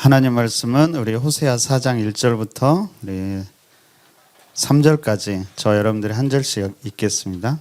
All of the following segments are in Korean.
하나님 말씀은 우리 호세아 4장 1절부터 우리 3절까지 저 여러분들이 한 절씩 읽겠습니다.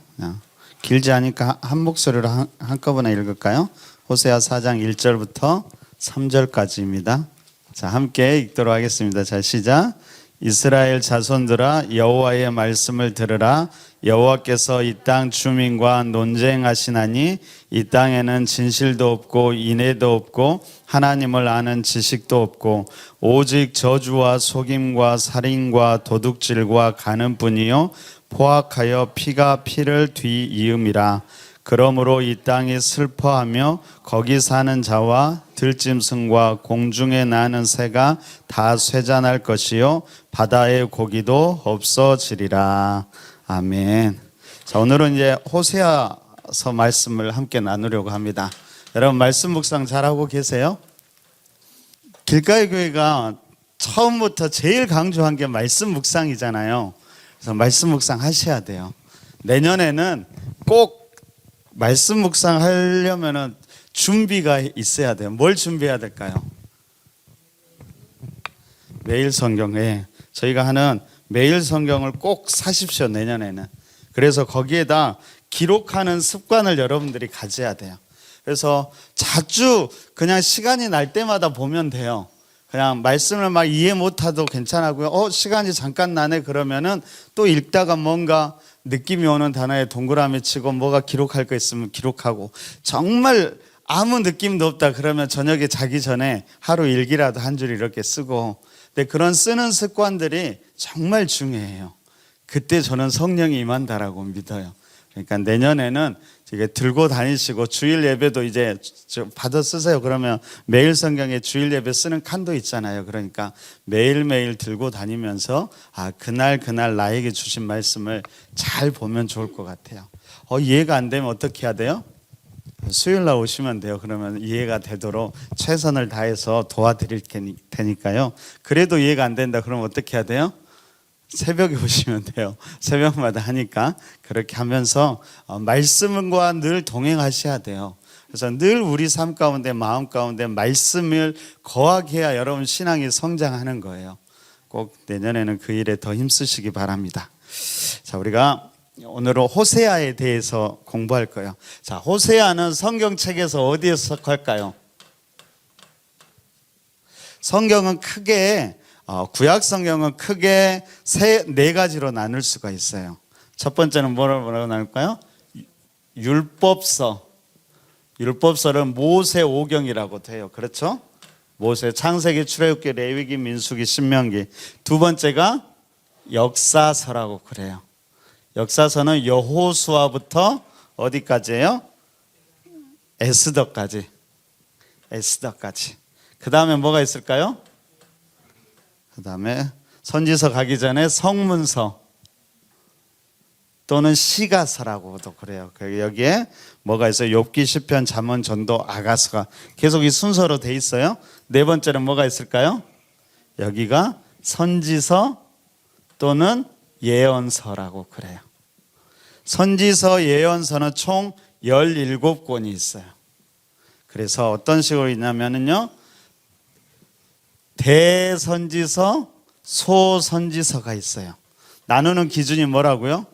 길지 않으니까 한 목소리로 한꺼번에 읽을까요? 호세아 4장 1절부터 3절까지입니다. 자, 함께 읽도록 하겠습니다. 자, 시작. 이스라엘 자손들아, 여호와의 말씀을 들으라. 여호와께서 이 땅 주민과 논쟁하시나니 이 땅에는 진실도 없고 인애도 없고 하나님을 아는 지식도 없고 오직 저주와 속임과 살인과 도둑질과 간음뿐이요 포악하여 피가 피를 뒤이음이라. 그러므로 이 땅이 슬퍼하며 거기 사는 자와 들짐승과 공중에 나는 새가 다 쇠잔할 것이요 바다의 고기도 없어지리라. 아멘. 자, 오늘은 이제 호세아서 말씀을 함께 나누려고 합니다. 여러분 말씀 묵상 잘하고 계세요? 길가의 교회가 처음부터 제일 강조한 게 말씀 묵상이잖아요. 그래서 말씀 묵상 하셔야 돼요. 내년에는 꼭 말씀 묵상 하려면은 준비가 있어야 돼요. 뭘 준비해야 될까요? 매일 성경에 저희가 하는 매일 성경을 꼭 사십시오. 내년에는. 그래서 거기에다 기록하는 습관을 여러분들이 가져야 돼요. 그래서 자주 그냥 시간이 날 때마다 보면 돼요. 그냥 말씀을 막 이해 못해도 괜찮고요. 시간이 잠깐 나네 그러면은 또 읽다가 뭔가 느낌이 오는 단어에 동그라미 치고 뭐가 기록할 거 있으면 기록하고, 정말 아무 느낌도 없다 그러면 저녁에 자기 전에 하루 일기라도 한 줄 이렇게 쓰고. 근데 그런 쓰는 습관들이 정말 중요해요. 그때 저는 성령이 임한다라고 믿어요. 그러니까 내년에는 이게 들고 다니시고, 주일 예배도 이제 받아 쓰세요. 그러면 매일 성경에 주일 예배 쓰는 칸도 있잖아요. 그러니까 매일매일 들고 다니면서 그날 나에게 주신 말씀을 잘 보면 좋을 것 같아요. 이해가 안 되면 어떻게 해야 돼요? 수요일 날 오시면 돼요. 그러면 이해가 되도록 최선을 다해서 도와드릴 테니까요. 그래도 이해가 안 된다 그러면 어떻게 해야 돼요? 새벽에 오시면 돼요. 새벽마다 하니까. 그렇게 하면서 말씀과 늘 동행하셔야 돼요. 그래서 늘 우리 삶 가운데 마음 가운데 말씀을 거하게 해야 여러분 신앙이 성장하는 거예요. 꼭 내년에는 그 일에 더 힘쓰시기 바랍니다. 자, 우리가 오늘은 호세아에 대해서 공부할 거예요. 자, 호세아는 성경책에서 어디에 속할까요? 성경은 크게 구약 성경은 크게 네 가지로 나눌 수가 있어요. 첫 번째는 뭐라고 나눌까요? 율법서. 율법서는 모세 오경이라고 돼요. 그렇죠? 모세, 창세기, 출애굽기, 레위기, 민수기, 신명기. 두 번째가 역사서라고 그래요. 역사서는 여호수아부터 어디까지예요? 에스더까지. 그 다음에 뭐가 있을까요? 그 다음에 선지서 가기 전에 성문서 또는 시가서라고도 그래요. 여기에 뭐가 있어요? 욥기, 시편, 잠언, 전도, 아가서가 계속 이 순서로 돼 있어요. 네 번째는 뭐가 있을까요? 여기가 선지서 또는 예언서라고 그래요. 선지서, 예언서는 총 17권이 있어요. 그래서 어떤 식으로 있냐면요, 대선지서, 소선지서가 있어요. 나누는 기준이 뭐라고요?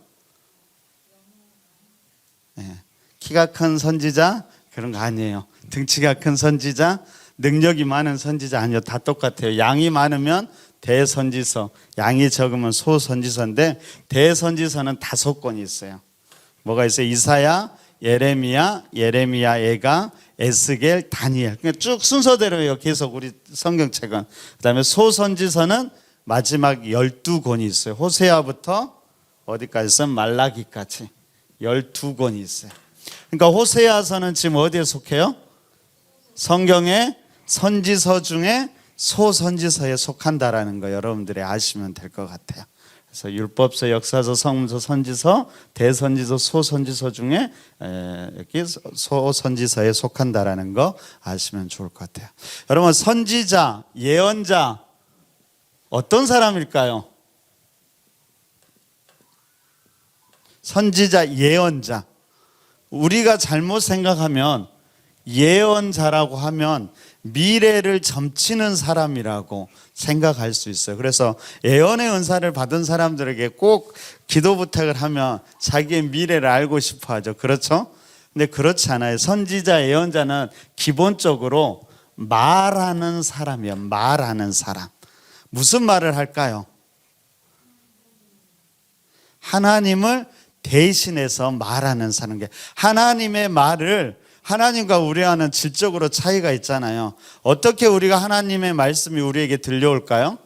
키가 큰 선지자 그런 거 아니에요. 등치가 큰 선지자, 능력이 많은 선지자 아니요. 다 똑같아요. 양이 많으면 대선지서, 양이 적으면 소선지서인데 대선지서는 5권이 있어요. 뭐가 있어요? 이사야, 예레미야, 예가, 에스겔, 다니엘. 그러니까 쭉 순서대로예요. 계속 우리 성경책은. 그 다음에 소선지서는 마지막 12권이 있어요. 호세아부터 어디까지 있어요? 말라기까지 12권이 있어요. 그러니까 호세아서는 지금 어디에 속해요? 성경의 선지서 중에 소선지서에 속한다라는 거 여러분들이 아시면 될 것 같아요. 그래서 율법서, 역사서, 성문서, 선지서, 대선지서, 소선지서 중에 여기 소선지서에 속한다라는 거 아시면 좋을 것 같아요. 여러분, 선지자, 예언자 어떤 사람일까요? 선지자, 예언자. 우리가 잘못 생각하면 예언자라고 하면 미래를 점치는 사람이라고 생각할 수 있어요. 그래서 예언의 은사를 받은 사람들에게 꼭 기도 부탁을 하면 자기의 미래를 알고 싶어 하죠. 그렇죠? 근데 그렇지 않아요. 선지자, 예언자는 기본적으로 말하는 사람이에요. 말하는 사람. 무슨 말을 할까요? 하나님을 대신해서 말하는 사람. 하나님의 말을, 하나님과 우리와는 질적으로 차이가 있잖아요. 어떻게 우리가 하나님의 말씀이 우리에게 들려올까요?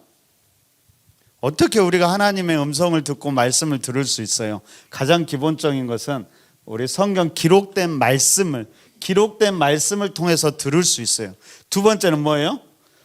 어떻게 우리가 하나님의 음성을 듣고 말씀을 들을 수 있어요? 가장 기본적인 것은 우리 성경 기록된 말씀을 통해서 들을 수 있어요. 두 번째는 뭐예요?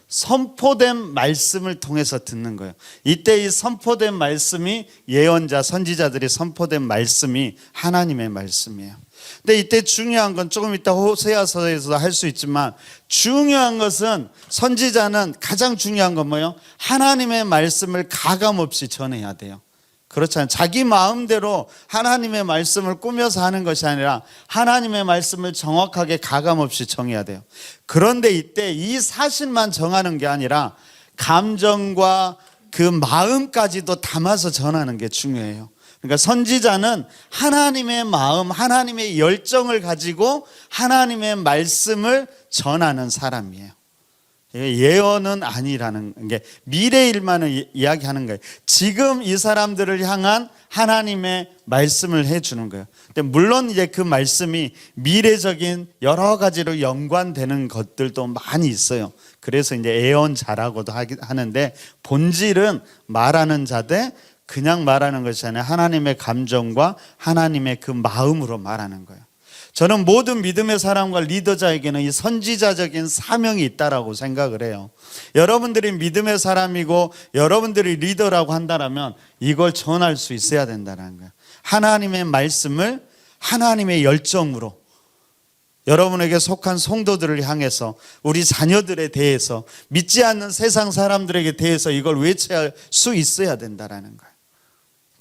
선포된 말씀을 통해서 듣는 거예요. 이때 이 선포된 말씀이 예언자, 선지자들이 선포된 말씀이 하나님의 말씀이에요. 근데 이때 중요한 건 조금 이따 호세아서에서도 할 수 있지만 중요한 것은 선지자는 가장 중요한 건 뭐예요? 하나님의 말씀을 가감없이 전해야 돼요. 그렇잖아요. 자기 마음대로 하나님의 말씀을 꾸며서 하는 것이 아니라 하나님의 말씀을 정확하게 가감없이 정해야 돼요. 그런데 이때 이 사실만 정하는 게 아니라 감정과 그 마음까지도 담아서 전하는 게 중요해요. 그러니까 선지자는 하나님의 마음, 하나님의 열정을 가지고 하나님의 말씀을 전하는 사람이에요. 예언은 아니라는 게 미래 일만을 이야기하는 거예요. 지금 이 사람들을 향한 하나님의 말씀을 해주는 거예요. 근데 물론 이제 그 말씀이 미래적인 여러 가지로 연관되는 것들도 많이 있어요. 그래서 이제 예언자라고도 하는데 본질은 말하는 자대 그냥 말하는 것이 아니라 하나님의 감정과 하나님의 그 마음으로 말하는 거예요. 저는 모든 믿음의 사람과 리더자에게는 이 선지자적인 사명이 있다라고 생각을 해요. 여러분들이 믿음의 사람이고 여러분들이 리더라고 한다면 이걸 전할 수 있어야 된다는 거예요. 하나님의 말씀을 하나님의 열정으로 여러분에게 속한 성도들을 향해서 우리 자녀들에 대해서 믿지 않는 세상 사람들에게 대해서 이걸 외쳐야 수 있어야 된다는 거예요.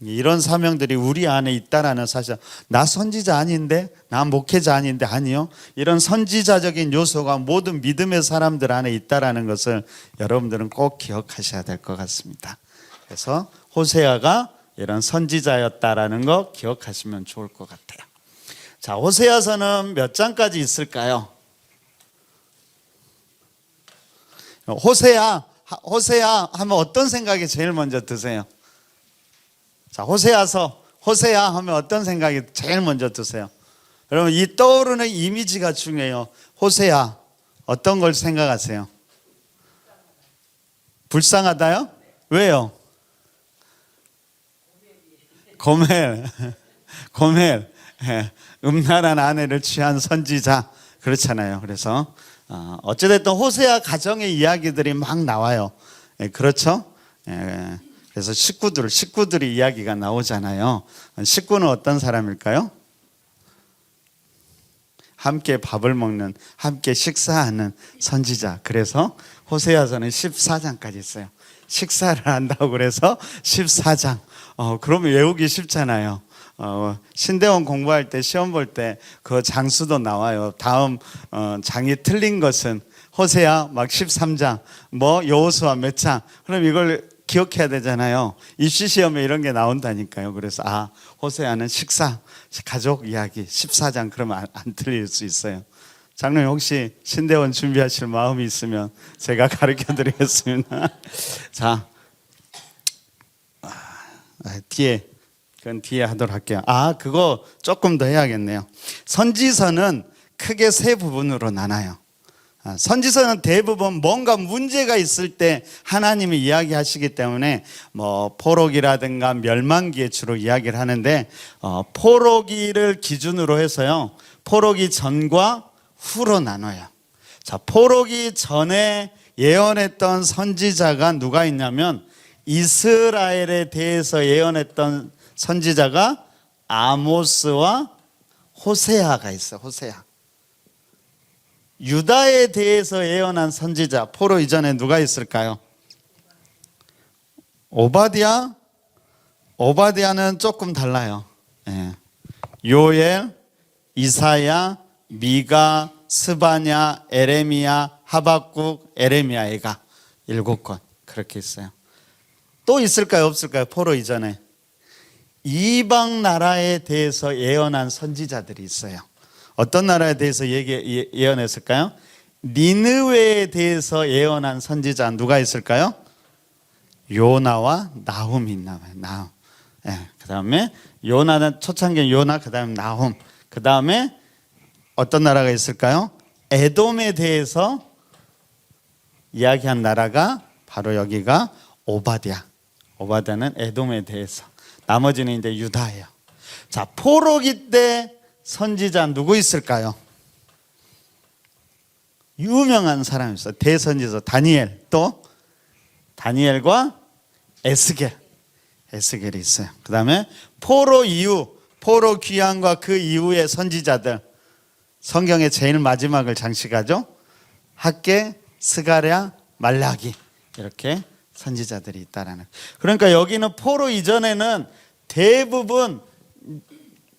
이런 사명들이 우리 안에 있다라는 사실. 나 선지자 아닌데, 나 목회자 아닌데, 아니요. 이런 선지자적인 요소가 모든 믿음의 사람들 안에 있다라는 것을 여러분들은 꼭 기억하셔야 될 것 같습니다. 그래서 호세아가 이런 선지자였다라는 거 기억하시면 좋을 것 같아요. 자, 호세아서는 몇 장까지 있을까요? 호세아 하면 어떤 생각이 제일 먼저 드세요? 자, 호세아 하면 어떤 생각이 제일 먼저 드세요? 여러분, 이 떠오르는 이미지가 중요해요. 호세아, 어떤 걸 생각하세요? 불쌍하다요? 왜요? 고멜, 음란한 아내를 취한 선지자, 그렇잖아요. 그래서 어찌됐든 호세아 가정의 이야기들이 막 나와요. 그렇죠? 그래서 식구들이 이야기가 나오잖아요. 식구는 어떤 사람일까요? 함께 밥을 먹는, 함께 식사하는 선지자. 그래서 호세아서는 14장까지 있어요. 식사를 한다고 그래서 14장. 그러면 외우기 쉽잖아요. 신대원 공부할 때 시험 볼 때 그 장수도 나와요. 다음 장이 틀린 것은 호세아 막 13장, 뭐 여호수아 몇 장. 그럼 이걸 기억해야 되잖아요. 입시 시험에 이런 게 나온다니까요. 그래서 호세아는 식사, 가족 이야기 14장 그러면 안 틀릴 수 있어요. 장로님 혹시 신대원 준비하실 마음이 있으면 제가 가르쳐 드리겠습니다. 자, 그건 뒤에 하도록 할게요. 그거 조금 더 해야겠네요. 선지서는 크게 세 부분으로 나눠요. 선지서는 대부분 뭔가 문제가 있을 때 하나님이 이야기하시기 때문에 뭐 포로기라든가 멸망기에 주로 이야기를 하는데 포로기를 기준으로 해서요. 포로기 전과 후로 나눠요. 자, 포로기 전에 예언했던 선지자가 누가 있냐면 이스라엘에 대해서 예언했던 선지자가 아모스와 호세아가 있어. 호세아. 유다에 대해서 예언한 선지자 포로 이전에 누가 있을까요? 오바댜는 조금 달라요. 요엘, 이사야, 미가, 스바냐, 에레미야, 하박국, 에레미야가 7권 그렇게 있어요. 또 있을까요, 없을까요? 포로 이전에 이방 나라에 대해서 예언한 선지자들이 있어요. 어떤 나라에 대해서 예언했을까요? 니느웨에 대해서 예언한 선지자 누가 있을까요? 요나와 나훔이 있나 봐요. 나훔. 네, 그 다음에 요나는 초창기 요나, 그 다음에 나훔, 그 다음에 어떤 나라가 있을까요? 에돔에 대해서 이야기한 나라가 바로 여기가 오바댜. 오바댜는 에돔에 대해서. 나머지는 이제 유다예요. 자, 포로기 때 선지자 누구 있을까요? 유명한 사람이 있어요. 대선지자 다니엘, 또 다니엘과 에스겔이 있어요. 그 다음에 포로 이후, 포로 귀환과 그 이후의 선지자들, 성경의 제일 마지막을 장식하죠. 학개, 스가랴, 말라기, 이렇게 선지자들이 있다라는. 그러니까 여기는 포로 이전에는 대부분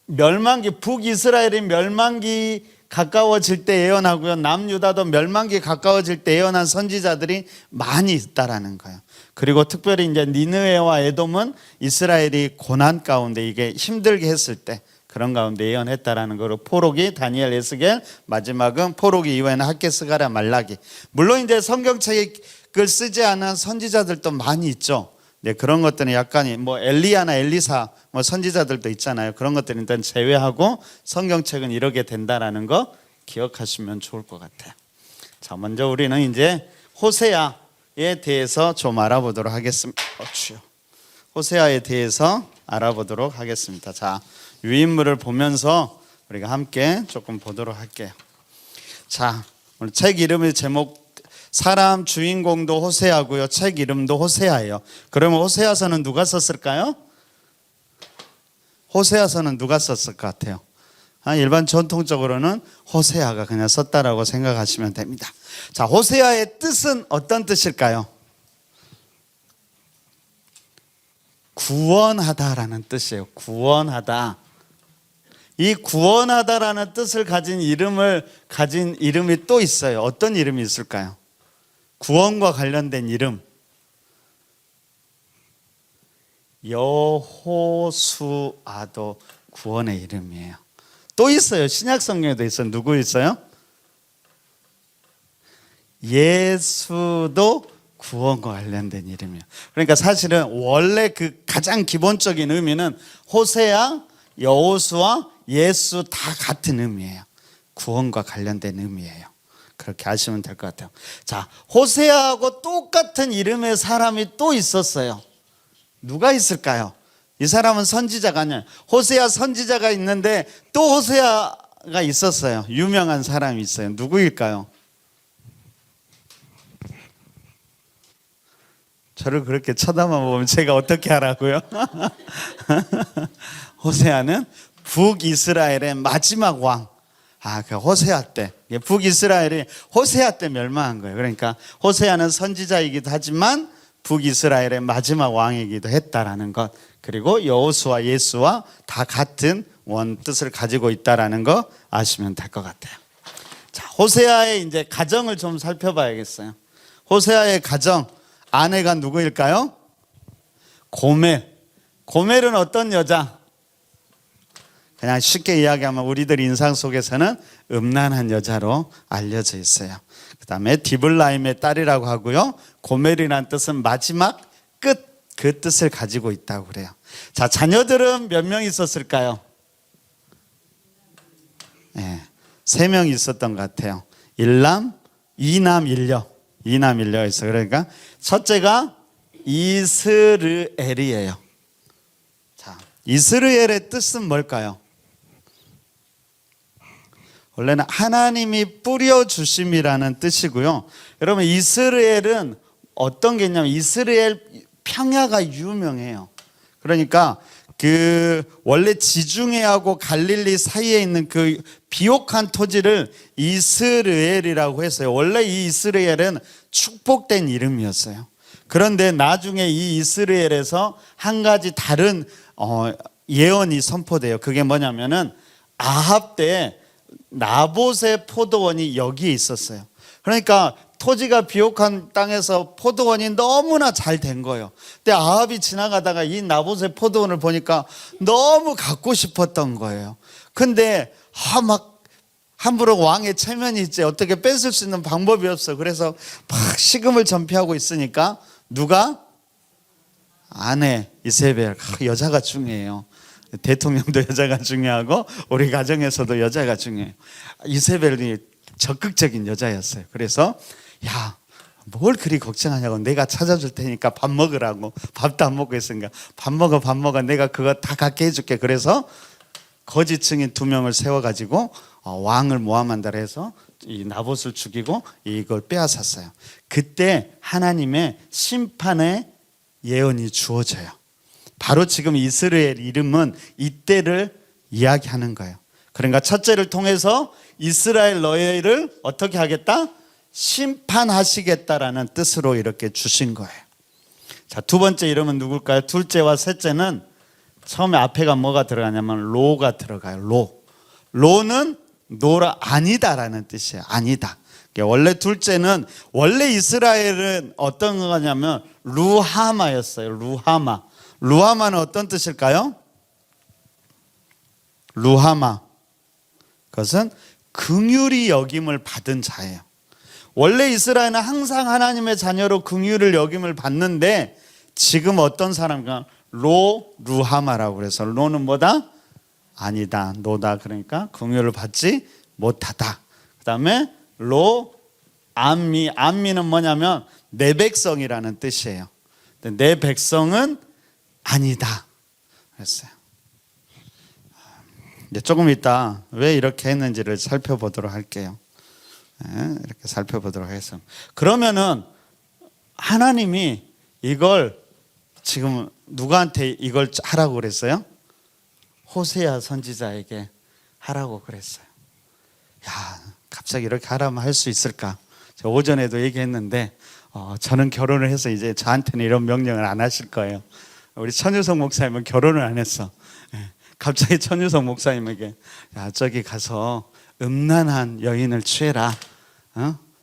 멸망기, 북이스라엘이 멸망기 가까워질 때 예언하고요, 남유다도 멸망기 가까워질 때 예언한 선지자들이 많이 있다라는 거예요. 그리고 특별히 이제 니느웨와 에돔은 이스라엘이 고난 가운데 이게 힘들게 했을 때 그런 가운데 예언했다라는 거로 포로기, 다니엘, 에스겔, 마지막은 포로기 이후에는 학개, 스가랴, 말라기. 물론 이제 성경책을 쓰지 않은 선지자들도 많이 있죠. 네, 그런 것들은 약간 뭐 엘리야나 엘리사 뭐 선지자들도 있잖아요. 그런 것들은 일단 제외하고 성경책은 이렇게 된다라는 거 기억하시면 좋을 것 같아요. 자, 먼저 우리는 이제 호세아에 대해서 좀 알아보도록 하겠습니다. 호세아에 대해서 알아보도록 하겠습니다. 자, 유인물을 보면서 우리가 함께 조금 보도록 할게요. 자, 오늘 책 이름의 제목, 사람 주인공도 호세아고요, 책 이름도 호세아예요. 그러면 호세아서는 누가 썼을까요? 호세아서는 누가 썼을 것 같아요? 일반 전통적으로는 호세아가 그냥 썼다라고 생각하시면 됩니다. 자, 호세아의 뜻은 어떤 뜻일까요? 구원하다라는 뜻이에요. 구원하다. 이 구원하다라는 뜻을 가진 이름이 또 있어요. 어떤 이름이 있을까요? 구원과 관련된 이름. 여호수아도 구원의 이름이에요. 또 있어요. 신약 성경에도 있어요. 누구 있어요? 예수도 구원과 관련된 이름이에요. 그러니까 사실은 원래 그 가장 기본적인 의미는 호세아, 여호수아, 예수 다 같은 의미예요. 구원과 관련된 의미예요. 그렇게 아시면 될 것 같아요. 자, 호세아하고 똑같은 이름의 사람이 또 있었어요. 누가 있을까요? 이 사람은 선지자가 아니에요. 호세아 선지자가 있는데 또 호세아가 있었어요. 유명한 사람이 있어요. 누구일까요? 저를 그렇게 쳐다만 보면 제가 어떻게 하라고요? 호세아는 북이스라엘의 마지막 왕. 그 호세아 때, 북이스라엘이 호세아 때 멸망한 거예요. 그러니까 호세아는 선지자이기도 하지만 북이스라엘의 마지막 왕이기도 했다라는 것. 그리고 여호수아, 예수와 다 같은 원 뜻을 가지고 있다라는 거 아시면 될 것 같아요. 자, 호세아의 이제 가정을 좀 살펴봐야겠어요. 호세아의 가정, 아내가 누구일까요? 고멜. 고멜은 어떤 여자? 그냥 쉽게 이야기하면 우리들 인상 속에서는 음란한 여자로 알려져 있어요. 그 다음에 디블라임의 딸이라고 하고요, 고멜이라는 뜻은 마지막 끝, 그 뜻을 가지고 있다고 그래요. 자, 자녀들은 몇 명 있었을까요? 네, 3명 있었던 것 같아요. 1남, 2남 1녀. 2남 1녀가 있어요. 그러니까 첫째가 이스르엘이에요. 자, 이스르엘의 뜻은 뭘까요? 원래는 하나님이 뿌려주심이라는 뜻이고요. 여러분, 이스라엘은 어떤 게 있냐면 이스라엘 평야가 유명해요. 그러니까 그 원래 지중해하고 갈릴리 사이에 있는 그 비옥한 토지를 이스라엘이라고 했어요. 원래 이 이스라엘은 축복된 이름이었어요. 그런데 나중에 이 이스라엘에서 한 가지 다른 예언이 선포돼요. 그게 뭐냐면은 아합 때 나봇의 포도원이 여기에 있었어요. 그러니까 토지가 비옥한 땅에서 포도원이 너무나 잘 된 거예요. 근데 아합이 지나가다가 이 나봇의 포도원을 보니까 너무 갖고 싶었던 거예요. 근데 막 함부로 왕의 체면이 있지 어떻게 뺏을 수 있는 방법이 없어. 그래서 막 식음을 전폐하고 있으니까 누가? 아내 이세벨. 여자가 중요해요. 대통령도 여자가 중요하고 우리 가정에서도 여자가 중요해요. 이세벨이 적극적인 여자였어요. 그래서 야, 뭘 그리 걱정하냐고, 내가 찾아줄 테니까 밥 먹으라고. 밥도 안 먹고 있으니까 밥 먹어 내가 그거 다 갖게 해줄게. 그래서 거짓 증인 2명을 세워가지고 왕을 모함한다 해서 이 나봇을 죽이고 이걸 빼앗았어요. 그때 하나님의 심판의 예언이 주어져요. 바로 지금 이스라엘 이름은 이때를 이야기하는 거예요. 그러니까 첫째를 통해서 이스라엘 너희를 어떻게 하겠다? 심판하시겠다라는 뜻으로 이렇게 주신 거예요. 자, 두 번째 이름은 누굴까요? 둘째와 셋째는 처음에 앞에가 뭐가 들어가냐면 로가 들어가요. 로는 노라 아니다라는 뜻이에요. 아니다. 원래 둘째는 원래 이스라엘은 어떤 거냐면 루하마였어요. 루하마는 어떤 뜻일까요? 루하마. 그것은 긍휼히 여김을 받은 자예요. 원래 이스라엘은 항상 하나님의 자녀로 긍휼을 여김을 받는데 지금 어떤 사람과 루하마라고 그래서 로는 뭐다? 아니다, 노다. 그러니까 긍휼을 받지 못하다. 그 다음에 암미는 뭐냐면 내 백성이라는 뜻이에요. 내 백성은 아니다 그랬어요. 이제 조금 이따 왜 이렇게 했는지를 살펴보도록 할게요. 이렇게 살펴보도록 하겠습니다. 그러면은 하나님이 이걸 지금 누구한테 이걸 하라고 그랬어요? 호세아 선지자에게 하라고 그랬어요. 야, 갑자기 이렇게 하라면 할 수 있을까? 제가 오전에도 얘기했는데 저는 결혼을 해서 이제 저한테는 이런 명령을 안 하실 거예요. 우리 천유성 목사님은 결혼을 안 했어. 갑자기 천유성 목사님에게 야, 저기 가서 음란한 여인을 취해라.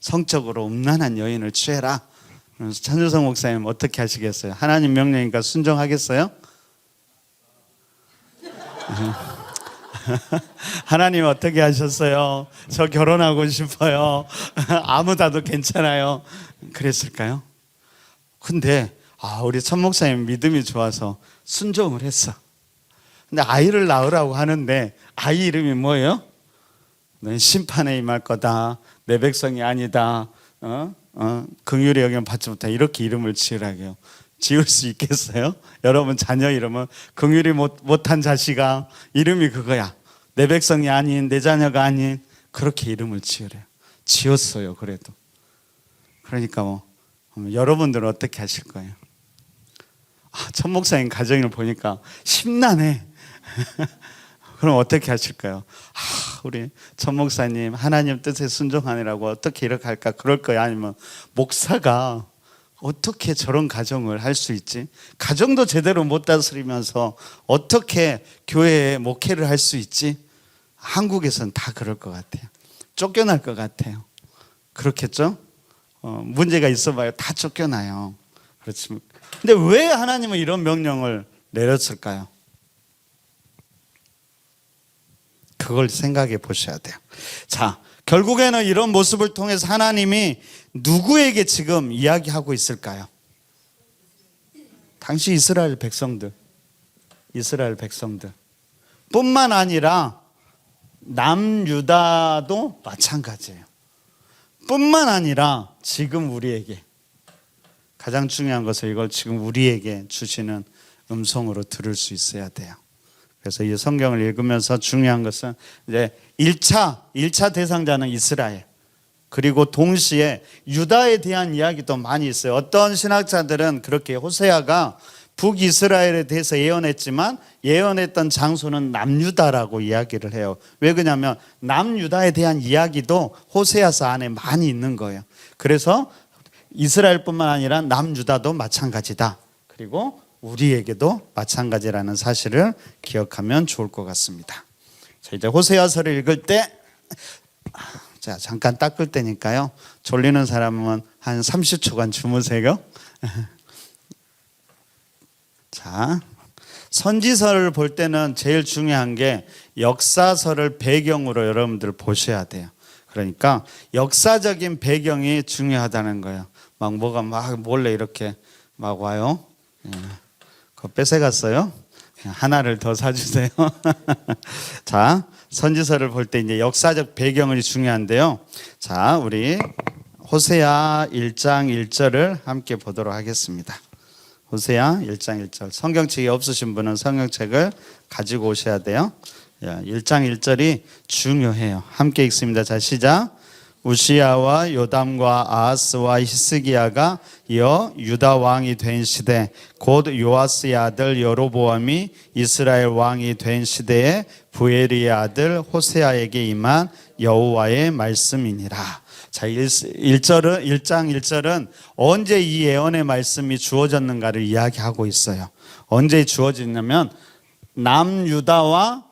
성적으로 음란한 여인을 취해라. 그래서 천유성 목사님 어떻게 하시겠어요? 하나님 명령이니까 순종하겠어요? 하나님 어떻게 하셨어요? 저 결혼하고 싶어요. 아무다도 괜찮아요. 그랬을까요? 근데 우리 천 목사님 믿음이 좋아서 순종을 했어. 근데 아이를 낳으라고 하는데 아이 이름이 뭐예요? 넌 심판에 임할 거다. 내 백성이 아니다. 긍휼의 여김을 받지 못해. 이렇게 이름을 지으라고요. 지을 수 있겠어요? 여러분 자녀 이름은 긍휼이 못한 자식아, 이름이 그거야. 내 백성이 아닌, 내 자녀가 아닌, 그렇게 이름을 지으래요. 지었어요. 그래도. 그러니까 여러분들은 어떻게 하실 거예요? 천 목사님 가정을 보니까 심란해. 그럼 어떻게 하실까요? 우리 천 목사님 하나님 뜻에 순종하느라고 어떻게 이렇게 할까? 그럴 거야? 아니면 목사가 어떻게 저런 가정을 할 수 있지? 가정도 제대로 못 다스리면서 어떻게 교회에 목회를 할 수 있지? 한국에서는 다 그럴 것 같아요. 쫓겨날 것 같아요. 그렇겠죠? 문제가 있어봐요. 다 쫓겨나요. 그렇지만 근데 왜 하나님은 이런 명령을 내렸을까요? 그걸 생각해 보셔야 돼요. 자, 결국에는 이런 모습을 통해서 하나님이 누구에게 지금 이야기하고 있을까요? 당시 이스라엘 백성들 뿐만 아니라 남유다도 마찬가지예요. 뿐만 아니라 지금 우리에게 가장 중요한 것은 이걸 지금 우리에게 주시는 음성으로 들을 수 있어야 돼요. 그래서 이 성경을 읽으면서 중요한 것은 이제 1차 대상자는 이스라엘, 그리고 동시에 유다에 대한 이야기도 많이 있어요. 어떤 신학자들은 그렇게 호세아가 북이스라엘에 대해서 예언했지만 예언했던 장소는 남유다라고 이야기를 해요. 왜 그러냐면 남유다에 대한 이야기도 호세아서 안에 많이 있는 거예요. 그래서 이스라엘뿐만 아니라 남유다도 마찬가지다. 그리고 우리에게도 마찬가지라는 사실을 기억하면 좋을 것 같습니다. 자, 이제 호세아서를 읽을 때 자, 잠깐 닦을 때니까요. 졸리는 사람은 한 30초간 주무세요. 자, 선지서를 볼 때는 제일 중요한 게 역사서를 배경으로 여러분들 보셔야 돼요. 그러니까 역사적인 배경이 중요하다는 거예요. 막 뭐가 막 몰래 이렇게 막 와요. 그거 뺏어갔어요. 하나를 더 사주세요. 자, 선지서를 볼 때 이제 역사적 배경이 중요한데요. 자, 우리 호세아 1장 1절을 함께 보도록 하겠습니다. 호세아 1장 1절. 성경책이 없으신 분은 성경책을 가지고 오셔야 돼요. 1장 1절이 중요해요. 함께 읽습니다. 자, 시작. 우시야와 요담과 아하스와 히스기야가 이어 유다 왕이 된 시대, 곧 요아스의 아들 여로보암이 이스라엘 왕이 된 시대에 부에리의 아들 호세아에게 임한 여호와의 말씀이니라. 자, 1장 1절은 언제 이 예언의 말씀이 주어졌는가를 이야기하고 있어요. 언제 주어졌냐면 남유다와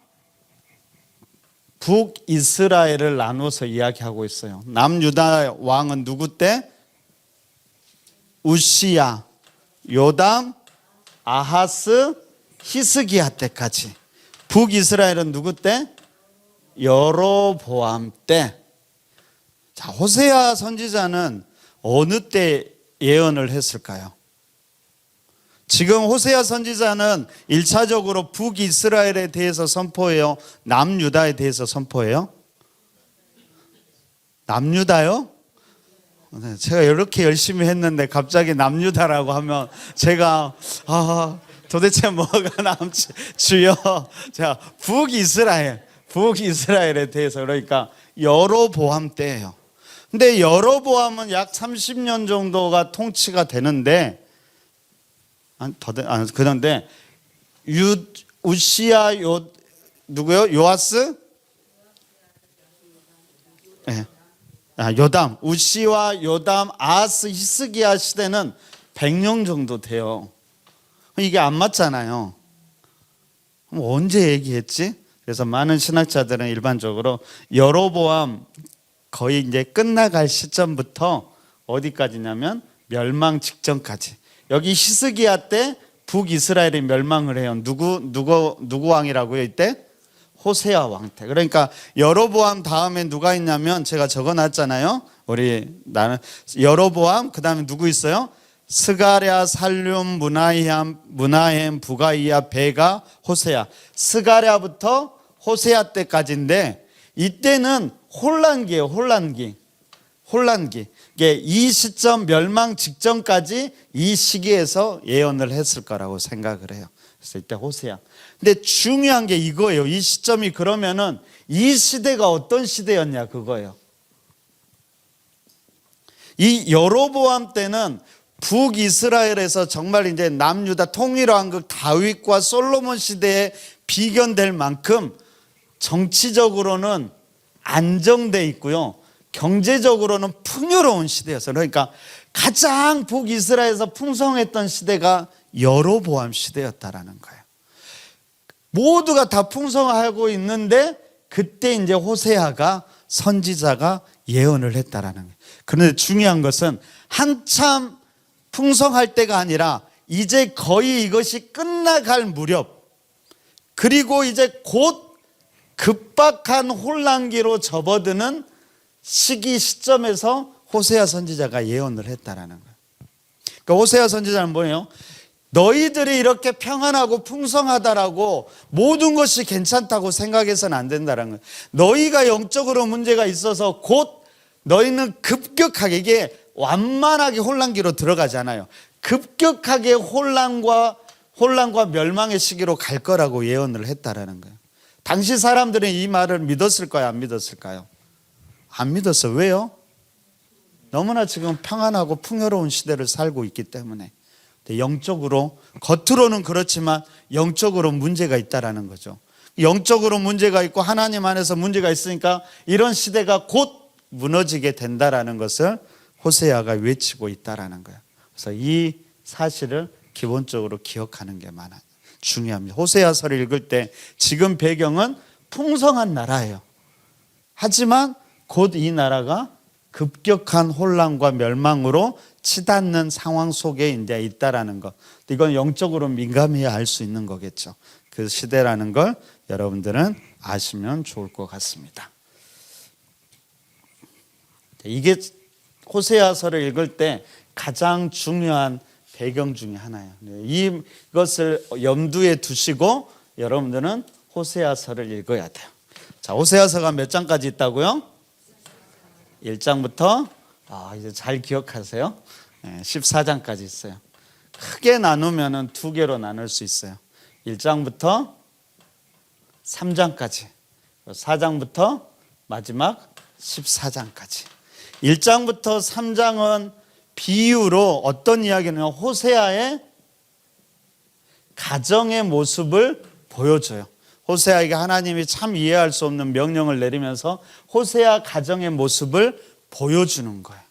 북이스라엘을 나눠서 이야기하고 있어요. 남유다 왕은 누구 때? 우시야, 요담, 아하스, 히스기야 때까지. 북이스라엘은 누구 때? 여로보암 때. 자, 호세아 선지자는 어느 때 예언을 했을까요? 지금 호세아 선지자는 1차적으로 북이스라엘에 대해서 선포해요? 남유다에 대해서 선포해요? 남유다요? 제가 이렇게 열심히 했는데 갑자기 남유다라고 하면 제가 도대체 뭐가 남지? 주여. 자, 북이스라엘에 대해서, 그러니까 여로보암 때예요. 근데 여로보암은 약 30년 정도가 통치가 되는데, 그런데 우시야 누구요? 요아스? 네. 요담, 우시와 요담, 아하스, 히스기야 시대는 100년 정도 돼요. 이게 안 맞잖아요. 그럼 언제 얘기했지? 그래서 많은 신학자들은 일반적으로 여로보암 거의 이제 끝나갈 시점부터 어디까지냐면 멸망 직전까지. 여기 히스기야 때 북이스라엘이 멸망을 해요. 누구 왕이라고요? 이때 호세아 왕 때. 그러니까 여로보암 다음에 누가 있냐면 제가 적어놨잖아요. 나는 여로보암, 그 다음에 누구 있어요? 스가랴, 살륨, 무나헴, 부가이야, 베가, 호세아. 스가랴부터 호세아 때까지인데 이때는 혼란기예요. 혼란기. 이 시점 멸망 직전까지 이 시기에서 예언을 했을 거라고 생각을 해요. 그래서 이때 호세아. 근데 중요한 게 이거예요. 이 시점이 그러면은 이 시대가 어떤 시대였냐 그거예요. 이 여로보암 때는 북이스라엘에서 정말 이제 남유다 통일왕국 다윗과 솔로몬 시대에 비견될 만큼 정치적으로는 안정돼 있고요. 경제적으로는 풍요로운 시대였어요. 그러니까 가장 북이스라엘에서 풍성했던 시대가 여로보암 시대였다라는 거예요. 모두가 다 풍성하고 있는데 그때 이제 호세아가 선지자가 예언을 했다라는 거예요. 그런데 중요한 것은 한참 풍성할 때가 아니라 이제 거의 이것이 끝나갈 무렵, 그리고 이제 곧 급박한 혼란기로 접어드는 시점에서 호세아 선지자가 예언을 했다라는 거예요. 그러니까 호세아 선지자는 뭐예요? 너희들이 이렇게 평안하고 풍성하다라고 모든 것이 괜찮다고 생각해서는 안 된다는 거예요. 너희가 영적으로 문제가 있어서 곧 너희는 급격하게, 이게 완만하게 혼란기로 들어가지 않아요. 급격하게 혼란과 멸망의 시기로 갈 거라고 예언을 했다라는 거예요. 당시 사람들은 이 말을 믿었을까요? 안 믿었을까요? 안 믿었어요. 왜요? 너무나 지금 평안하고 풍요로운 시대를 살고 있기 때문에. 영적으로, 겉으로는 그렇지만 영적으로 문제가 있다라는 거죠. 영적으로 문제가 있고 하나님 안에서 문제가 있으니까 이런 시대가 곧 무너지게 된다라는 것을 호세아가 외치고 있다라는 거예요. 그래서 이 사실을 기본적으로 기억하는 게 중요합니다. 호세아서를 읽을 때 지금 배경은 풍성한 나라예요. 하지만 곧 이 나라가 급격한 혼란과 멸망으로 치닫는 상황 속에 이제 있다라는 것. 이건 영적으로 민감해야 알 수 있는 거겠죠. 그 시대라는 걸 여러분들은 아시면 좋을 것 같습니다. 이게 호세아서를 읽을 때 가장 중요한 배경 중에 하나예요. 이것을 염두에 두시고 여러분들은 호세아서를 읽어야 돼요. 자, 호세아서가 몇 장까지 있다고요? 1장부터 이제 잘 기억하세요. 14장까지 있어요. 크게 나누면은 두 개로 나눌 수 있어요. 1장부터 3장까지, 4장부터 마지막 14장까지. 1장부터 3장은 비유로 어떤 이야기는 호세아의 가정의 모습을 보여줘요. 호세아에게 하나님이 참 이해할 수 없는 명령을 내리면서 호세아 가정의 모습을 보여주는 거예요.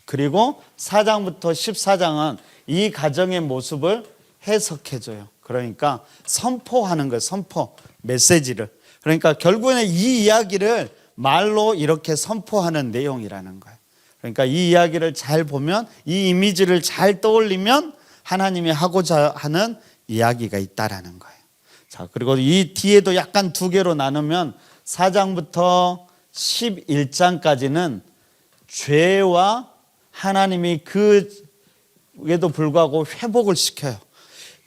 그리고 4장부터 14장은 이 가정의 모습을 해석해줘요. 그러니까 선포하는 거예요. 선포, 메시지를. 그러니까 결국에는 이 이야기를 말로 이렇게 선포하는 내용이라는 거예요. 그러니까 이 이야기를 잘 보면, 이 이미지를 잘 떠올리면 하나님이 하고자 하는 이야기가 있다라는 거예요. 자, 그리고 이 뒤에도 약간 두 개로 나누면 4장부터 11장까지는 죄와 하나님이 그에도 불구하고 회복을 시켜요.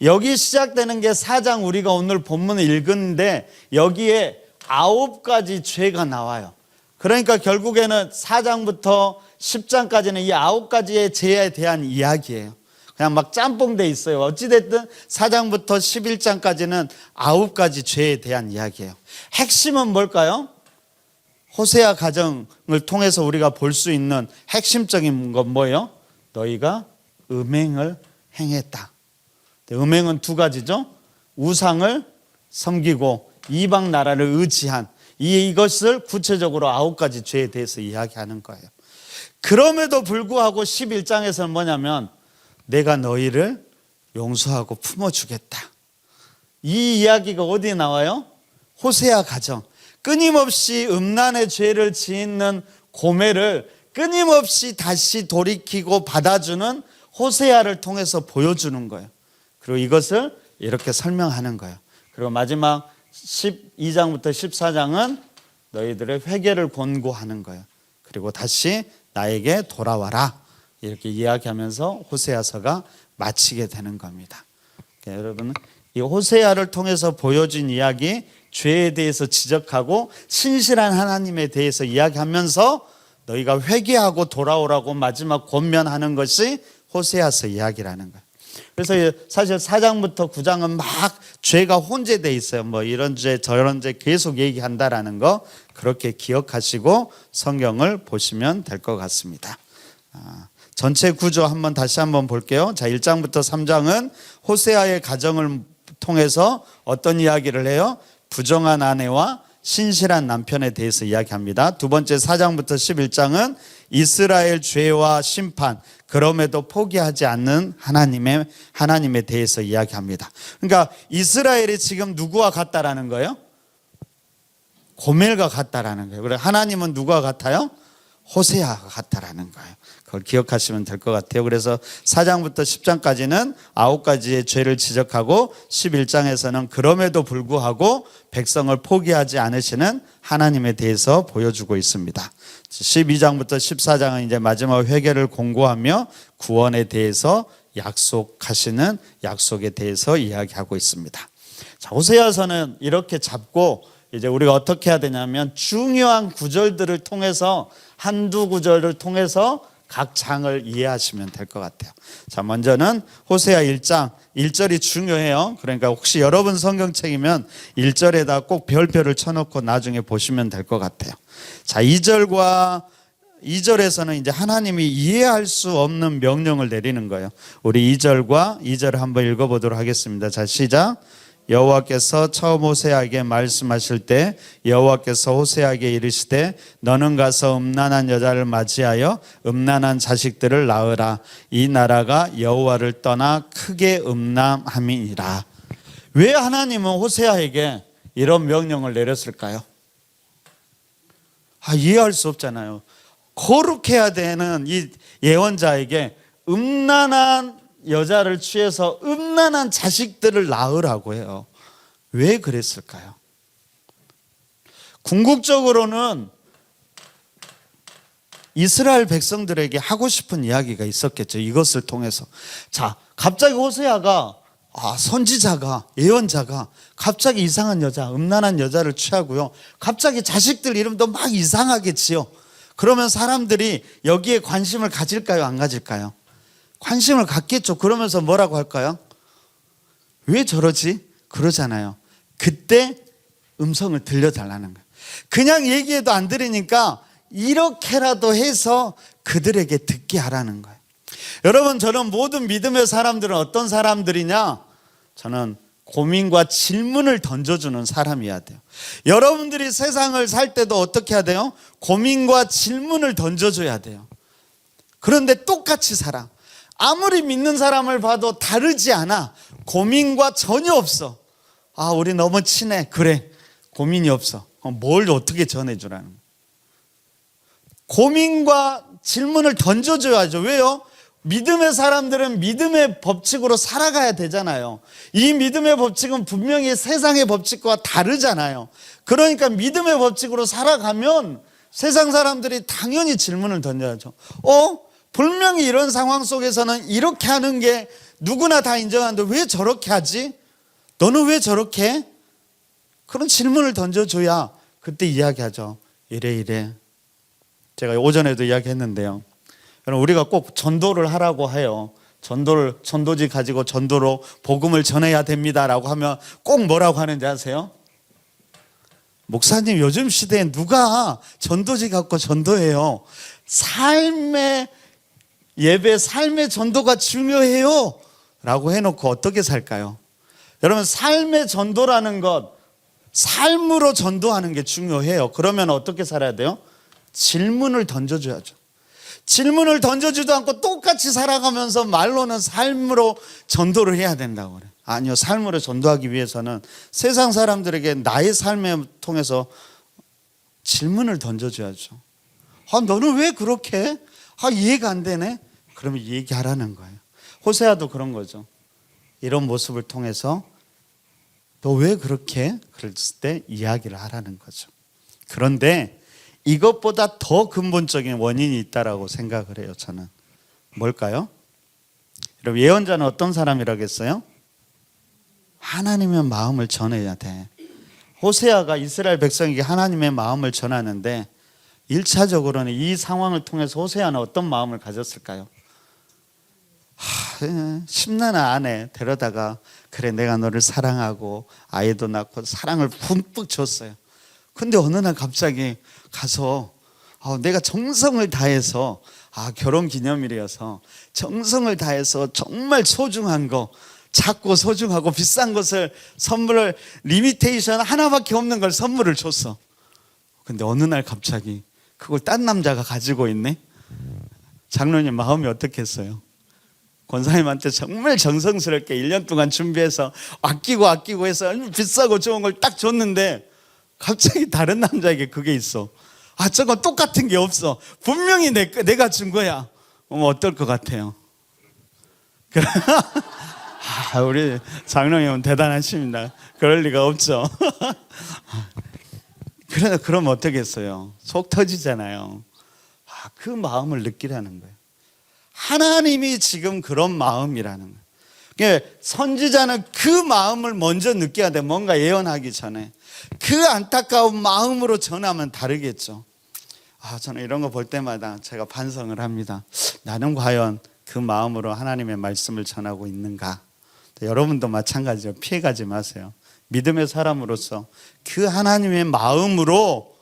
여기 시작되는 게 4장, 우리가 오늘 본문을 읽었는데 여기에 9가지 죄가 나와요. 그러니까 결국에는 4장부터 10장까지는 이 9가지의 죄에 대한 이야기예요. 그냥 막 짬뽕돼 있어요. 어찌됐든 4장부터 11장까지는 9가지 죄에 대한 이야기예요. 핵심은 뭘까요? 호세아 가정을 통해서 우리가 볼 수 있는 핵심적인 건 뭐예요? 너희가 음행을 행했다. 음행은 두 가지죠. 우상을 섬기고 이방 나라를 의지한, 이것을 구체적으로 9가지 죄에 대해서 이야기하는 거예요. 그럼에도 불구하고 11장에서는 뭐냐면 내가 너희를 용서하고 품어주겠다. 이 이야기가 어디에 나와요? 호세아 가정. 끊임없이 음란의 죄를 짓는 고멜을 끊임없이 다시 돌이키고 받아주는 호세아를 통해서 보여주는 거예요. 그리고 이것을 이렇게 설명하는 거예요. 그리고 마지막 12장부터 14장은 너희들의 회개를 권고하는 거예요. 그리고 다시 나에게 돌아와라, 이렇게 이야기하면서 호세아서가 마치게 되는 겁니다. 그러니까 여러분, 이 호세아를 통해서 보여준 이야기, 죄에 대해서 지적하고 신실한 하나님에 대해서 이야기하면서 너희가 회개하고 돌아오라고 마지막 권면하는 것이 호세아서 이야기라는 거예요. 그래서 사실 4장부터 9장은 막 죄가 혼재되어 있어요. 뭐 이런 죄 저런 죄 계속 얘기한다라는 거, 그렇게 기억하시고 성경을 보시면 될 것 같습니다. 전체 구조 다시 한번 볼게요. 자, 1장부터 3장은 호세아의 가정을 통해서 어떤 이야기를 해요? 부정한 아내와 신실한 남편에 대해서 이야기합니다. 두 번째 4장부터 11장은 이스라엘 죄와 심판, 그럼에도 포기하지 않는 하나님에 대해서 이야기합니다. 그러니까 이스라엘이 지금 누구와 같다라는 거예요? 고멜과 같다라는 거예요. 그래서 하나님은 누구와 같아요? 호세아가 같다라는 거예요. 그걸 기억하시면 될 것 같아요. 그래서 4장부터 10장까지는 9가지의 죄를 지적하고 11장에서는 그럼에도 불구하고 백성을 포기하지 않으시는 하나님에 대해서 보여주고 있습니다. 12장부터 14장은 이제 마지막 회개를 공고하며 구원에 대해서 약속하시는 약속에 대해서 이야기하고 있습니다. 자, 호세아서는 이렇게 잡고 이제 우리가 어떻게 해야 되냐면 중요한 구절들을 통해서, 한두 구절을 통해서 각 장을 이해하시면 될 것 같아요. 자, 먼저는 호세아 1장 1절이 중요해요. 그러니까 혹시 여러분 성경책이면 1절에다 꼭 별표를 쳐놓고 나중에 보시면 될 것 같아요. 자, 2절에서는 이제 하나님이 이해할 수 없는 명령을 내리는 거예요. 우리 2절을 한번 읽어보도록 하겠습니다. 자, 시작. 여호와께서 처음 호세아에게 말씀하실 때 여호와께서 호세아에게 이르시되 너는 가서 음란한 여자를 맞이하여 음란한 자식들을 낳으라. 이 나라가 여호와를 떠나 크게 음란함이니라. 왜 하나님은 호세아에게 이런 명령을 내렸을까요? 이해할 수 없잖아요. 거룩해야 되는 이 예언자에게 음란한 여자를 취해서 음란한 자식들을 낳으라고 해요. 왜 그랬을까요? 궁극적으로는 이스라엘 백성들에게 하고 싶은 이야기가 있었겠죠. 이것을 통해서. 자, 갑자기 호세아가 선지자가, 예언자가 갑자기 이상한 여자, 음란한 여자를 취하고요. 갑자기 자식들 이름도 막 이상하게 지어. 그러면 사람들이 여기에 관심을 가질까요? 안 가질까요? 관심을 갖겠죠. 그러면서 뭐라고 할까요? 왜 저러지? 그러잖아요. 그때 음성을 들려달라는 거예요. 그냥 얘기해도 안 들으니까 이렇게라도 해서 그들에게 듣게 하라는 거예요. 여러분, 저는 모든 믿음의 사람들은 어떤 사람들이냐? 저는 고민과 질문을 던져주는 사람이어야 돼요. 여러분들이 세상을 살 때도 어떻게 해야 돼요? 고민과 질문을 던져줘야 돼요. 그런데 똑같이 살아. 아무리 믿는 사람을 봐도 다르지 않아. 고민과 전혀 없어. 우리 너무 친해. 그래, 고민이 없어. 뭘 어떻게 전해주라는 거야. 고민과 질문을 던져줘야죠. 왜요? 믿음의 사람들은 믿음의 법칙으로 살아가야 되잖아요. 이 믿음의 법칙은 분명히 세상의 법칙과 다르잖아요. 그러니까 믿음의 법칙으로 살아가면 세상 사람들이 당연히 질문을 던져야죠. 분명히 이런 상황 속에서는 이렇게 하는 게 누구나 다 인정하는데 왜 저렇게 하지? 너는 왜 저렇게 해? 그런 질문을 던져줘야 그때 이야기하죠. 이래. 제가 오전에도 이야기했는데요. 우리가 꼭 전도를 하라고 해요. 전도지 가지고 전도로 복음을 전해야 됩니다라고 하면 꼭 뭐라고 하는지 아세요? 목사님, 요즘 시대에 누가 전도지 갖고 전도해요? 삶의 예배, 삶의 전도가 중요해요 라고 해놓고 어떻게 살까요? 여러분, 삶의 전도라는 것, 삶으로 전도하는 게 중요해요. 그러면 어떻게 살아야 돼요? 질문을 던져줘야죠. 질문을 던져주지도 않고 똑같이 살아가면서 말로는 삶으로 전도를 해야 된다고 그래요. 아니요, 삶으로 전도하기 위해서는 세상 사람들에게 나의 삶을 통해서 질문을 던져줘야죠. 너는 왜 그렇게 해? 이해가 안 되네? 그러면 얘기하라는 거예요. 호세아도 그런 거죠. 이런 모습을 통해서 너 왜 그렇게 해? 그랬을 때 이야기를 하라는 거죠. 그런데 이것보다 더 근본적인 원인이 있다라고 생각을 해요. 저는. 뭘까요? 여러분, 예언자는 어떤 사람이라겠어요? 하나님의 마음을 전해야 돼. 호세아가 이스라엘 백성에게 하나님의 마음을 전하는데 1차적으로는 이 상황을 통해서 호세아는 어떤 마음을 가졌을까요? 심란한 아내 데려다가 그래, 내가 너를 사랑하고 아이도 낳고 사랑을 듬뿍 줬어요. 근데 어느 날 갑자기 가서 내가 정성을 다해서 결혼기념일이어서 정성을 다해서 정말 소중한 거, 작고 소중하고 비싼 것을 선물을 리미테이션 하나밖에 없는 걸 선물을 줬어. 근데 어느 날 갑자기 그걸 딴 남자가 가지고 있네. 장로님 마음이 어떻겠어요? 권사님한테 정말 정성스럽게 1년 동안 준비해서 아끼고 해서 비싸고 좋은 걸 딱 줬는데 갑자기 다른 남자에게 그게 있어. 저건 똑같은 게 없어. 분명히 내가 준 거야. 어떨 것 같아요? 우리 장로님은 대단하십니다. 그럴 리가 없죠. 그럼 어떻겠어요? 속 터지잖아요. 그 마음을 느끼라는 거예요. 하나님이 지금 그런 마음이라는 거예요. 그러니까 선지자는 그 마음을 먼저 느껴야 돼. 뭔가 예언하기 전에. 그 안타까운 마음으로 전하면 다르겠죠. 저는 이런 거 볼 때마다 제가 반성을 합니다. 나는 과연 그 마음으로 하나님의 말씀을 전하고 있는가? 여러분도 마찬가지로 피해가지 마세요. 믿음의 사람으로서 그 하나님의 마음으로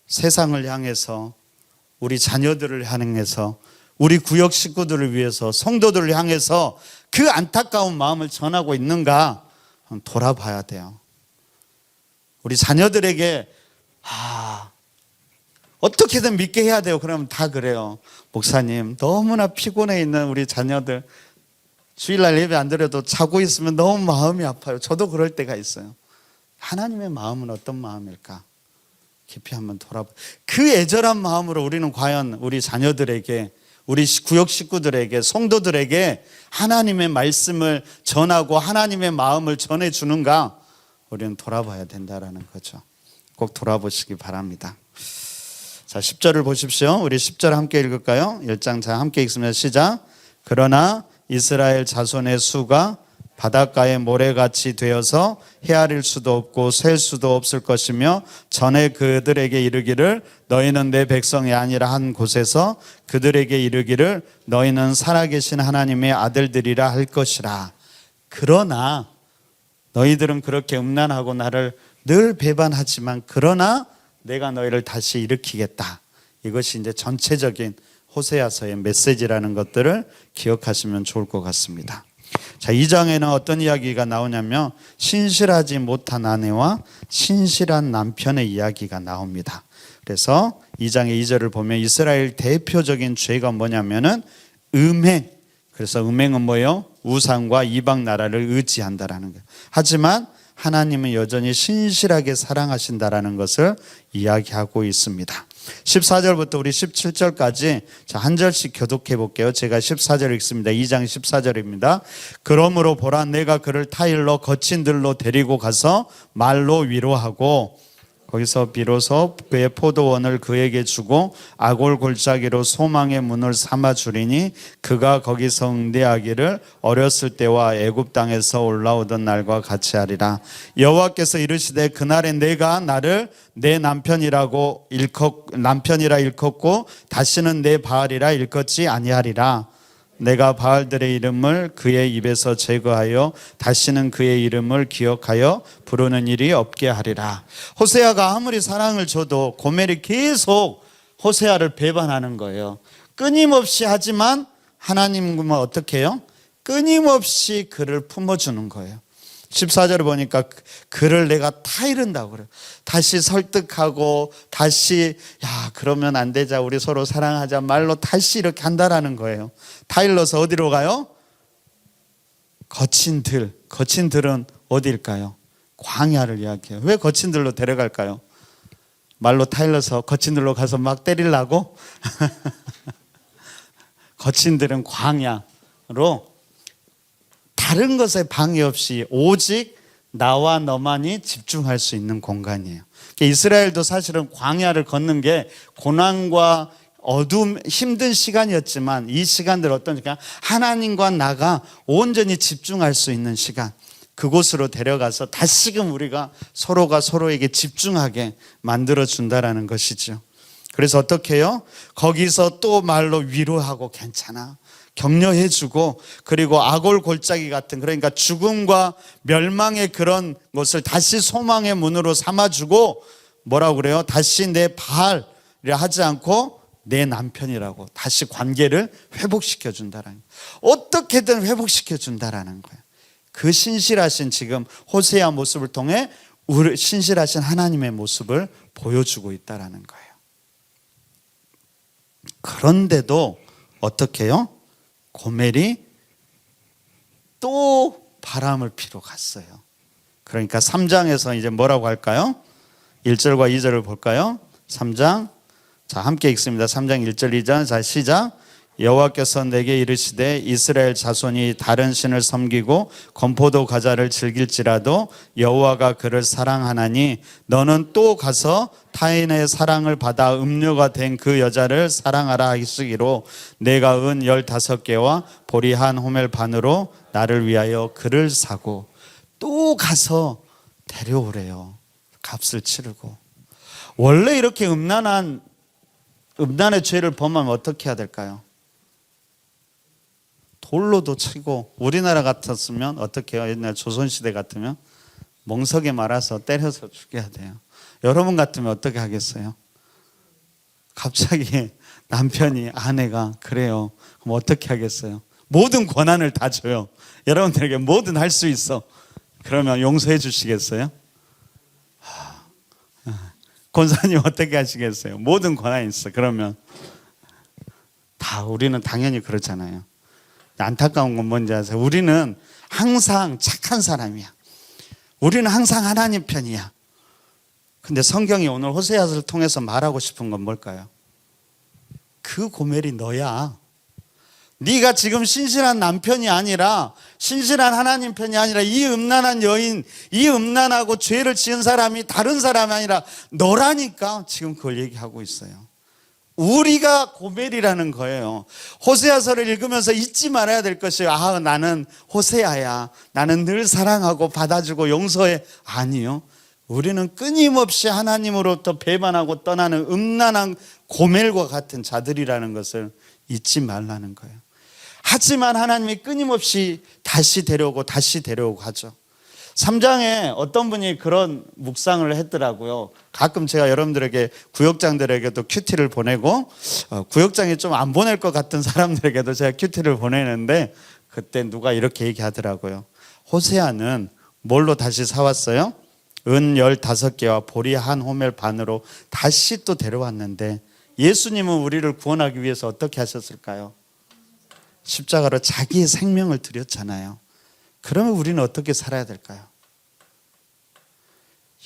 세상을 향해서, 우리 자녀들을 향해서, 우리 구역 식구들을 위해서, 성도들을 향해서 그 안타까운 마음을 전하고 있는가 돌아봐야 돼요. 우리 자녀들에게 어떻게든 믿게 해야 돼요. 그러면 다 그래요. 목사님, 너무나 피곤해 있는 우리 자녀들 주일날 예배 안 드려도 자고 있으면 너무 마음이 아파요. 저도 그럴 때가 있어요. 하나님의 마음은 어떤 마음일까? 깊이 한번 돌아봐. 그 애절한 마음으로 우리는 과연 우리 자녀들에게, 우리 구역 식구들에게, 성도들에게 하나님의 말씀을 전하고 하나님의 마음을 전해주는가? 우리는 돌아봐야 된다라는 거죠. 꼭 돌아보시기 바랍니다. 자, 10절을 보십시오. 우리 10절 함께 읽을까요? 1장 자 함께 읽으면 시작. 그러나 이스라엘 자손의 수가 바닷가의 모래같이 되어서 헤아릴 수도 없고 셀 수도 없을 것이며 전에 그들에게 이르기를 너희는 내 백성이 아니라 한 곳에서 그들에게 이르기를 너희는 살아계신 하나님의 아들들이라 할 것이라. 그러나 너희들은 그렇게 음란하고 나를 늘 배반하지만 그러나 내가 너희를 다시 일으키겠다. 이것이 이제 전체적인 호세아서의 메시지라는 것들을 기억하시면 좋을 것 같습니다. 자, 2장에는 어떤 이야기가 나오냐면 신실하지 못한 아내와 신실한 남편의 이야기가 나옵니다. 그래서 2장의 2절을 보면 이스라엘 대표적인 죄가 뭐냐면은 음행. 그래서 음행은 뭐예요? 우상과 이방 나라를 의지한다라는 거예요. 하지만 하나님은 여전히 신실하게 사랑하신다라는 것을 이야기하고 있습니다. 14절부터 우리 17절까지 한 절씩 교독해 볼게요. 제가 14절 읽습니다. 2장 14절입니다. 그러므로 보라 내가 그를 타일로 거친 들로 데리고 가서 말로 위로하고 거기서 비로소 그의 포도원을 그에게 주고 아골 골짜기로 소망의 문을 삼아 주리니 그가 거기서 응대하기를 어렸을 때와 애굽 땅에서 올라오던 날과 같이 하리라. 여호와께서 이르시되 그날에 내가 나를 내 남편이라 일컫고 다시는 내 바알이라 일컫지 아니하리라. 내가 바알들의 이름을 그의 입에서 제거하여 다시는 그의 이름을 기억하여 부르는 일이 없게 하리라. 호세아가 아무리 사랑을 줘도 고멜이 계속 호세아를 배반하는 거예요. 끊임없이 하지만 하나님은 어떻게 해요? 끊임없이 그를 품어주는 거예요. 14절을 보니까 그를 내가 타이른다고 그래요. 다시 설득하고 다시 그러면 안 되자 우리 서로 사랑하자 말로 다시 이렇게 한다라는 거예요. 타일러서 어디로 가요? 거친 들은 어디일까요? 광야를 이야기해요. 왜 거친 들로 데려갈까요? 말로 타일러서 거친 들로 가서 막 때리려고? 거친 들은 광야로 다른 것에 방해 없이 오직 나와 너만이 집중할 수 있는 공간이에요. 이스라엘도 사실은 광야를 걷는 게 고난과 어둠, 힘든 시간이었지만 이 시간들 어떠니까 하나님과 나가 온전히 집중할 수 있는 시간, 그곳으로 데려가서 다시금 우리가 서로가 서로에게 집중하게 만들어준다라는 것이죠. 그래서 어떻게 해요? 거기서 또 말로 위로하고 괜찮아, 격려해주고, 그리고 아골 골짜기 같은, 그러니까 죽음과 멸망의 그런 것을 다시 소망의 문으로 삼아주고, 뭐라고 그래요? 다시 내 바알이라 하지 않고 내 남편이라고 다시 관계를 회복시켜 준다라는 거예요. 어떻게든 회복시켜 준다라는 거예요. 그 신실하신 지금 호세아 모습을 통해 우리 신실하신 하나님의 모습을 보여주고 있다라는 거예요. 그런데도 어떻게 해요? 고멜이 또 바람을 피러 갔어요. 그러니까 3장에서 이제 뭐라고 할까요? 1절과 2절을 볼까요? 3장, 자 함께 읽습니다. 3장 1절 2절, 자 시작. 여호와께서 내게 이르시되 이스라엘 자손이 다른 신을 섬기고 건포도 과자를 즐길지라도 여호와가 그를 사랑하나니 너는 또 가서 타인의 사랑을 받아 음료가 된 그 여자를 사랑하라 하시기로 내가 은 15개와 보리 한 호멜 반으로 나를 위하여 그를 사고, 또 가서 데려오래요. 값을 치르고. 원래 이렇게 음란의 죄를 범하면 어떻게 해야 될까요? 돌로도 치고, 우리나라 같았으면 어떻게 해요? 옛날 조선시대 같으면 멍석에 말아서 때려서 죽여야 돼요. 여러분 같으면 어떻게 하겠어요? 갑자기 남편이, 아내가 그래요. 그럼 어떻게 하겠어요? 모든 권한을 다 줘요. 여러분들에게 뭐든 할 수 있어. 그러면 용서해 주시겠어요? 권사님 어떻게 하시겠어요? 모든 권한이 있어. 그러면 다 우리는 당연히 그렇잖아요. 안타까운 건 뭔지 아세요? 우리는 항상 착한 사람이야. 우리는 항상 하나님 편이야. 근데 성경이 오늘 호세아를 통해서 말하고 싶은 건 뭘까요? 그 고멜이 너야. 네가 지금 신실한 남편이 아니라, 신실한 하나님 편이 아니라, 이 음란한 여인, 이 음란하고 죄를 지은 사람이 다른 사람이 아니라 너라니까 지금 그걸 얘기하고 있어요. 우리가 고멜이라는 거예요. 호세아서를 읽으면서 잊지 말아야 될 것이에요. 아, 나는 호세아야. 나는 늘 사랑하고 받아주고 용서해. 아니요. 우리는 끊임없이 하나님으로부터 배반하고 떠나는 음란한 고멜과 같은 자들이라는 것을 잊지 말라는 거예요. 하지만 하나님이 끊임없이 다시 데려오고 다시 데려오고 하죠. 3장에 어떤 분이 그런 묵상을 했더라고요. 가끔 제가 여러분들에게 구역장들에게도 큐티를 보내고, 구역장이 좀 안 보낼 것 같은 사람들에게도 제가 큐티를 보내는데, 그때 누가 이렇게 얘기하더라고요. 호세아는 뭘로 다시 사왔어요? 은 15개와 보리 한 호멜 반으로 다시 또 데려왔는데, 예수님은 우리를 구원하기 위해서 어떻게 하셨을까요? 십자가로 자기의 생명을 드렸잖아요. 그러면 우리는 어떻게 살아야 될까요?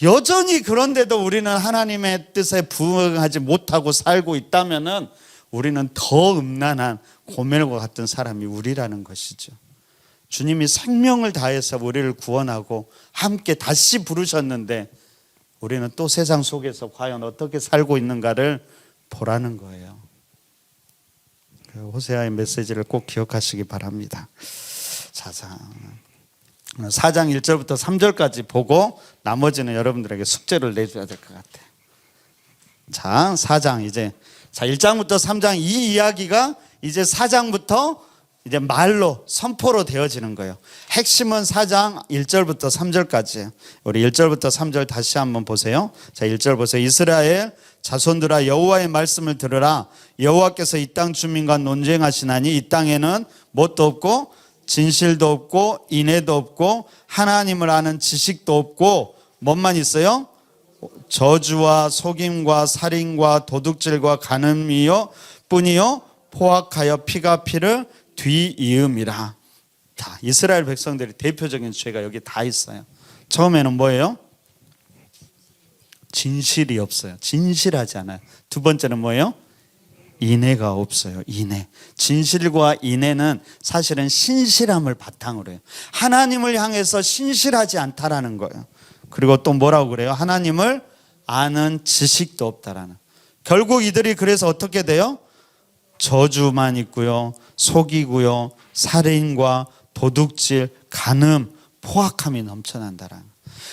여전히 그런데도 우리는 하나님의 뜻에 부응하지 못하고 살고 있다면 우리는 더 음란한 고멜과 같은 사람이 우리라는 것이죠. 주님이 생명을 다해서 우리를 구원하고 함께 다시 부르셨는데 우리는 또 세상 속에서 과연 어떻게 살고 있는가를 보라는 거예요. 호세아의 메시지를 꼭 기억하시기 바랍니다. 자, 4장 1절부터 3절까지 보고 나머지는 여러분들에게 숙제를 내줘야 될 것 같아요. 자, 4장 이제 1장부터 3장 이 이야기가 이제 4장부터 이제 말로 선포로 되어지는 거예요. 핵심은 4장 1절부터 3절까지예요. 우리 1절부터 3절 다시 한번 보세요. 자, 1절 보세요. 이스라엘 자손들아 여호와의 말씀을 들으라. 여호와께서 이 땅 주민과 논쟁하시나니 이 땅에는 뭣도 없고 진실도 없고 인애도 없고 하나님을 아는 지식도 없고 뭐만 있어요? 저주와 속임과 살인과 도둑질과 간음이요 뿐이요 포악하여 피가 피를 뒤이음이라. 자, 이스라엘 백성들의 대표적인 죄가 여기 다 있어요. 처음에는 뭐예요? 진실이 없어요. 진실하지 않아요. 두 번째는 뭐예요? 인애가 없어요. 인애. 진실과 인애는 사실은 신실함을 바탕으로 해요. 하나님을 향해서 신실하지 않다라는 거예요. 그리고 또 뭐라고 그래요? 하나님을 아는 지식도 없다라는. 결국 이들이 그래서 어떻게 돼요? 저주만 있고요, 속이고요, 살인과 도둑질, 간음, 포악함이 넘쳐난다라는.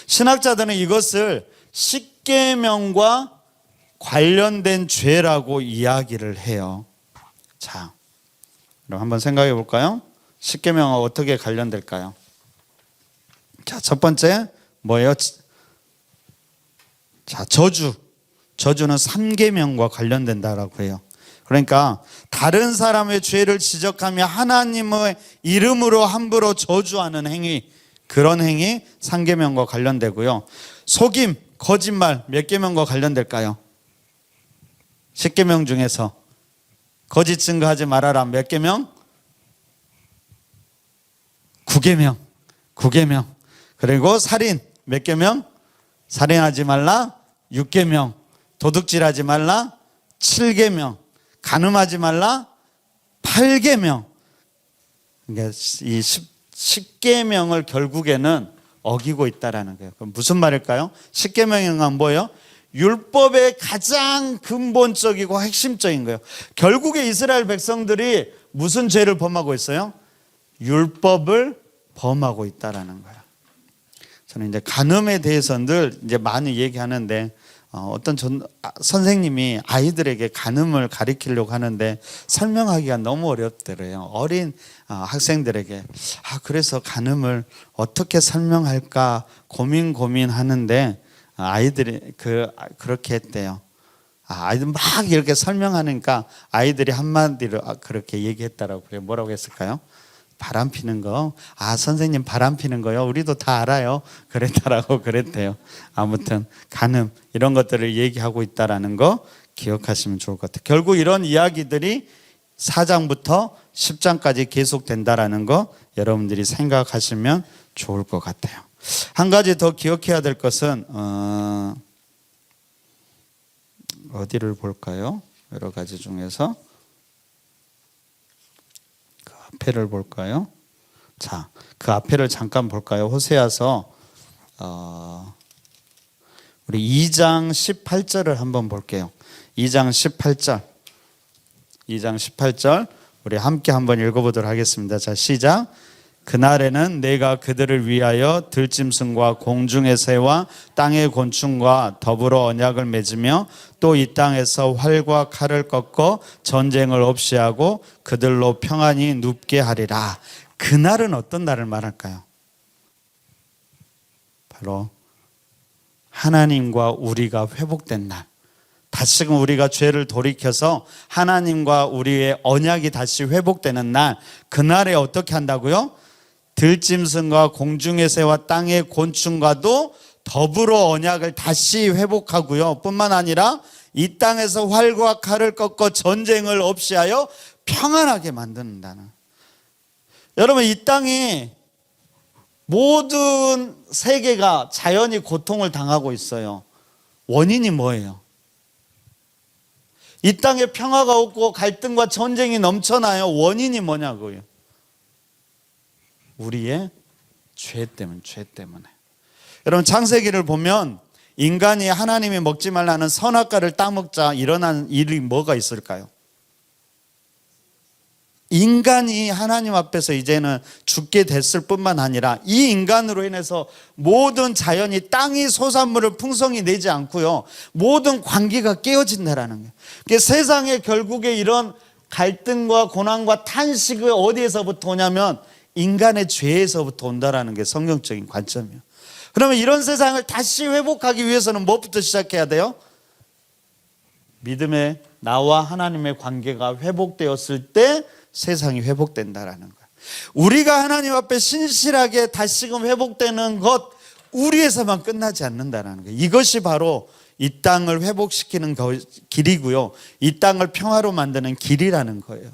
신학자들은 이것을 십계명과 관련된 죄라고 이야기를 해요. 자, 그럼 한번 생각해 볼까요? 십계명과 어떻게 관련될까요? 자, 첫 번째 뭐예요? 자, 저주는 3계명과 관련된다라고 해요. 그러니까 다른 사람의 죄를 지적하며 하나님의 이름으로 함부로 저주하는 행위, 그런 행위 3계명과 관련되고요. 속임, 거짓말 몇 계명과 관련될까요? 10계명 중에서 거짓 증거하지 말아라 몇 계명? 9계명. 그리고 살인 몇 계명? 살인하지 말라 6계명. 도둑질하지 말라 7계명. 간음하지 말라 8계명. 그러니까 이 10계명을 결국에는 어기고 있다라는 거예요. 그럼 무슨 말일까요? 10계명은 뭐예요? 율법의 가장 근본적이고 핵심적인 거예요. 결국에 이스라엘 백성들이 무슨 죄를 범하고 있어요? 율법을 범하고 있다라는 거예요. 저는 이제 간음에 대해서 늘 이제 많이 얘기하는데 어떤 선생님이 아이들에게 간음을 가르치려고 하는데 설명하기가 너무 어렵더래요. 어린 학생들에게. 그래서 간음을 어떻게 설명할까 고민하는데 아이들이 그렇게 했대요. 아이들 막 이렇게 설명하니까 아이들이 한마디로 그렇게 얘기했다라고 그래요. 뭐라고 했을까요? 바람 피는 거. 선생님 바람 피는 거요? 우리도 다 알아요. 그랬대요. 아무튼 간음 이런 것들을 얘기하고 있다라는 거 기억하시면 좋을 것 같아요. 결국 이런 이야기들이 4장부터 10장까지 계속된다라는 거 여러분들이 생각하시면 좋을 것 같아요. 한 가지 더 기억해야 될 것은 어디를 볼까요? 여러 가지 중에서 그 앞에를 볼까요? 자, 그 앞에를 잠깐 볼까요? 호세아서 우리 2장 18절을 한번 볼게요. 2장 18절. 2장 18절 우리 함께 한번 읽어보도록 하겠습니다. 자, 시작. 그날에는 내가 그들을 위하여 들짐승과 공중의 새와 땅의 곤충과 더불어 언약을 맺으며 또 이 땅에서 활과 칼을 꺾어 전쟁을 없이 하고 그들로 평안히 눕게 하리라. 그날은 어떤 날을 말할까요? 바로 하나님과 우리가 회복된 날. 다시금 우리가 죄를 돌이켜서 하나님과 우리의 언약이 다시 회복되는 날. 그날에 어떻게 한다고요? 들짐승과 공중의 새와 땅의 곤충과도 더불어 언약을 다시 회복하고요. 뿐만 아니라 이 땅에서 활과 칼을 꺾어 전쟁을 없이 하여 평안하게 만든다는. 여러분, 이 땅이 모든 세계가 자연이 고통을 당하고 있어요. 원인이 뭐예요? 이 땅에 평화가 없고 갈등과 전쟁이 넘쳐나요. 원인이 뭐냐고요? 우리의 죄 때문에. 여러분, 창세기를 보면 인간이 하나님이 먹지 말라는 선악과를 따먹자 일어난 일이 뭐가 있을까요? 인간이 하나님 앞에서 이제는 죽게 됐을 뿐만 아니라 이 인간으로 인해서 모든 자연이 땅이 소산물을 풍성히 내지 않고요, 모든 관계가 깨어진다라는 거예요. 그러니까 세상에 결국에 이런 갈등과 고난과 탄식을 어디에서부터 오냐면 인간의 죄에서부터 온다라는 게 성경적인 관점이에요. 그러면 이런 세상을 다시 회복하기 위해서는 무엇부터 시작해야 돼요? 믿음의 나와 하나님의 관계가 회복되었을 때 세상이 회복된다라는 거예요. 우리가 하나님 앞에 신실하게 다시금 회복되는 것, 우리에서만 끝나지 않는다라는 거예요. 이것이 바로 이 땅을 회복시키는 길이고요, 이 땅을 평화로 만드는 길이라는 거예요.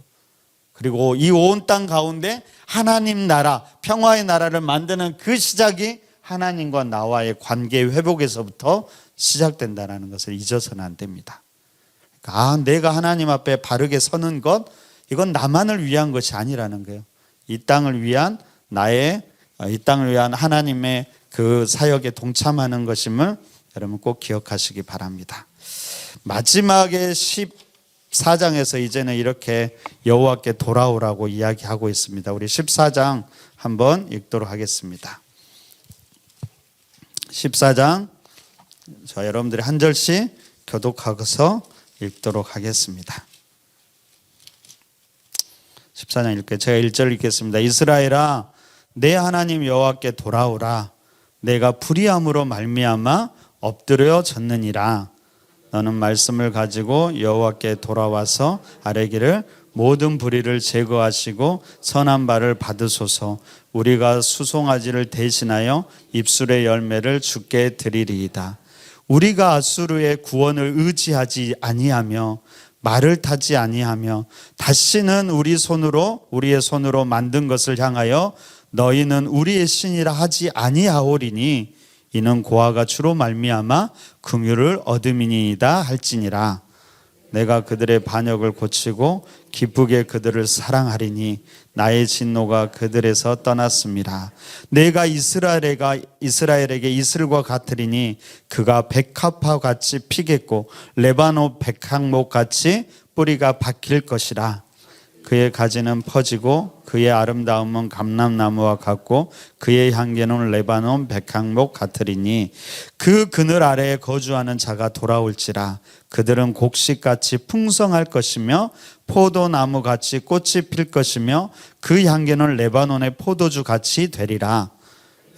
그리고 이 온 땅 가운데 하나님 나라, 평화의 나라를 만드는 그 시작이 하나님과 나와의 관계 회복에서부터 시작된다는 것을 잊어서는 안 됩니다. 그러니까 내가 하나님 앞에 바르게 서는 것, 이건 나만을 위한 것이 아니라는 거예요. 이 땅을 위한 이 땅을 위한 하나님의 그 사역에 동참하는 것임을 여러분 꼭 기억하시기 바랍니다. 마지막에 14장에서 이제는 이렇게 여호와께 돌아오라고 이야기하고 있습니다. 우리 14장 한번 읽도록 하겠습니다. 14장, 저 여러분들이 한 절씩 교독하고서 읽도록 하겠습니다. 14장 읽게 제가 1절 읽겠습니다. 이스라엘아, 내 하나님 여호와께 돌아오라. 내가 불의함으로 말미암아 엎드려 졌느니라. 너는 말씀을 가지고 여호와께 돌아와서 아뢰기를 모든 불의를 제거하시고 선한 바를 받으소서. 우리가 수송아지를 대신하여 입술의 열매를 주께 드리리이다. 우리가 아수르의 구원을 의지하지 아니하며 말을 타지 아니하며 다시는 우리의 손으로 만든 것을 향하여 너희는 우리의 신이라 하지 아니하오리니 이는 고아가 주로 말미암아 긍휼을 얻음이니이다 할지니라. 내가 그들의 반역을 고치고 기쁘게 그들을 사랑하리니 나의 진노가 그들에서 떠났습니다. 내가 이스라엘에게 이슬과 같으리니 그가 백합화 같이 피겠고 레바논 백향목 같이 뿌리가 박힐 것이라. 그의 가지는 퍼지고 그의 아름다움은 감람나무와 같고 그의 향기는 레바논 백향목 같으리니 그 그늘 아래에 거주하는 자가 돌아올지라. 그들은 곡식같이 풍성할 것이며 포도나무같이 꽃이 필 것이며 그 향기는 레바논의 포도주같이 되리라.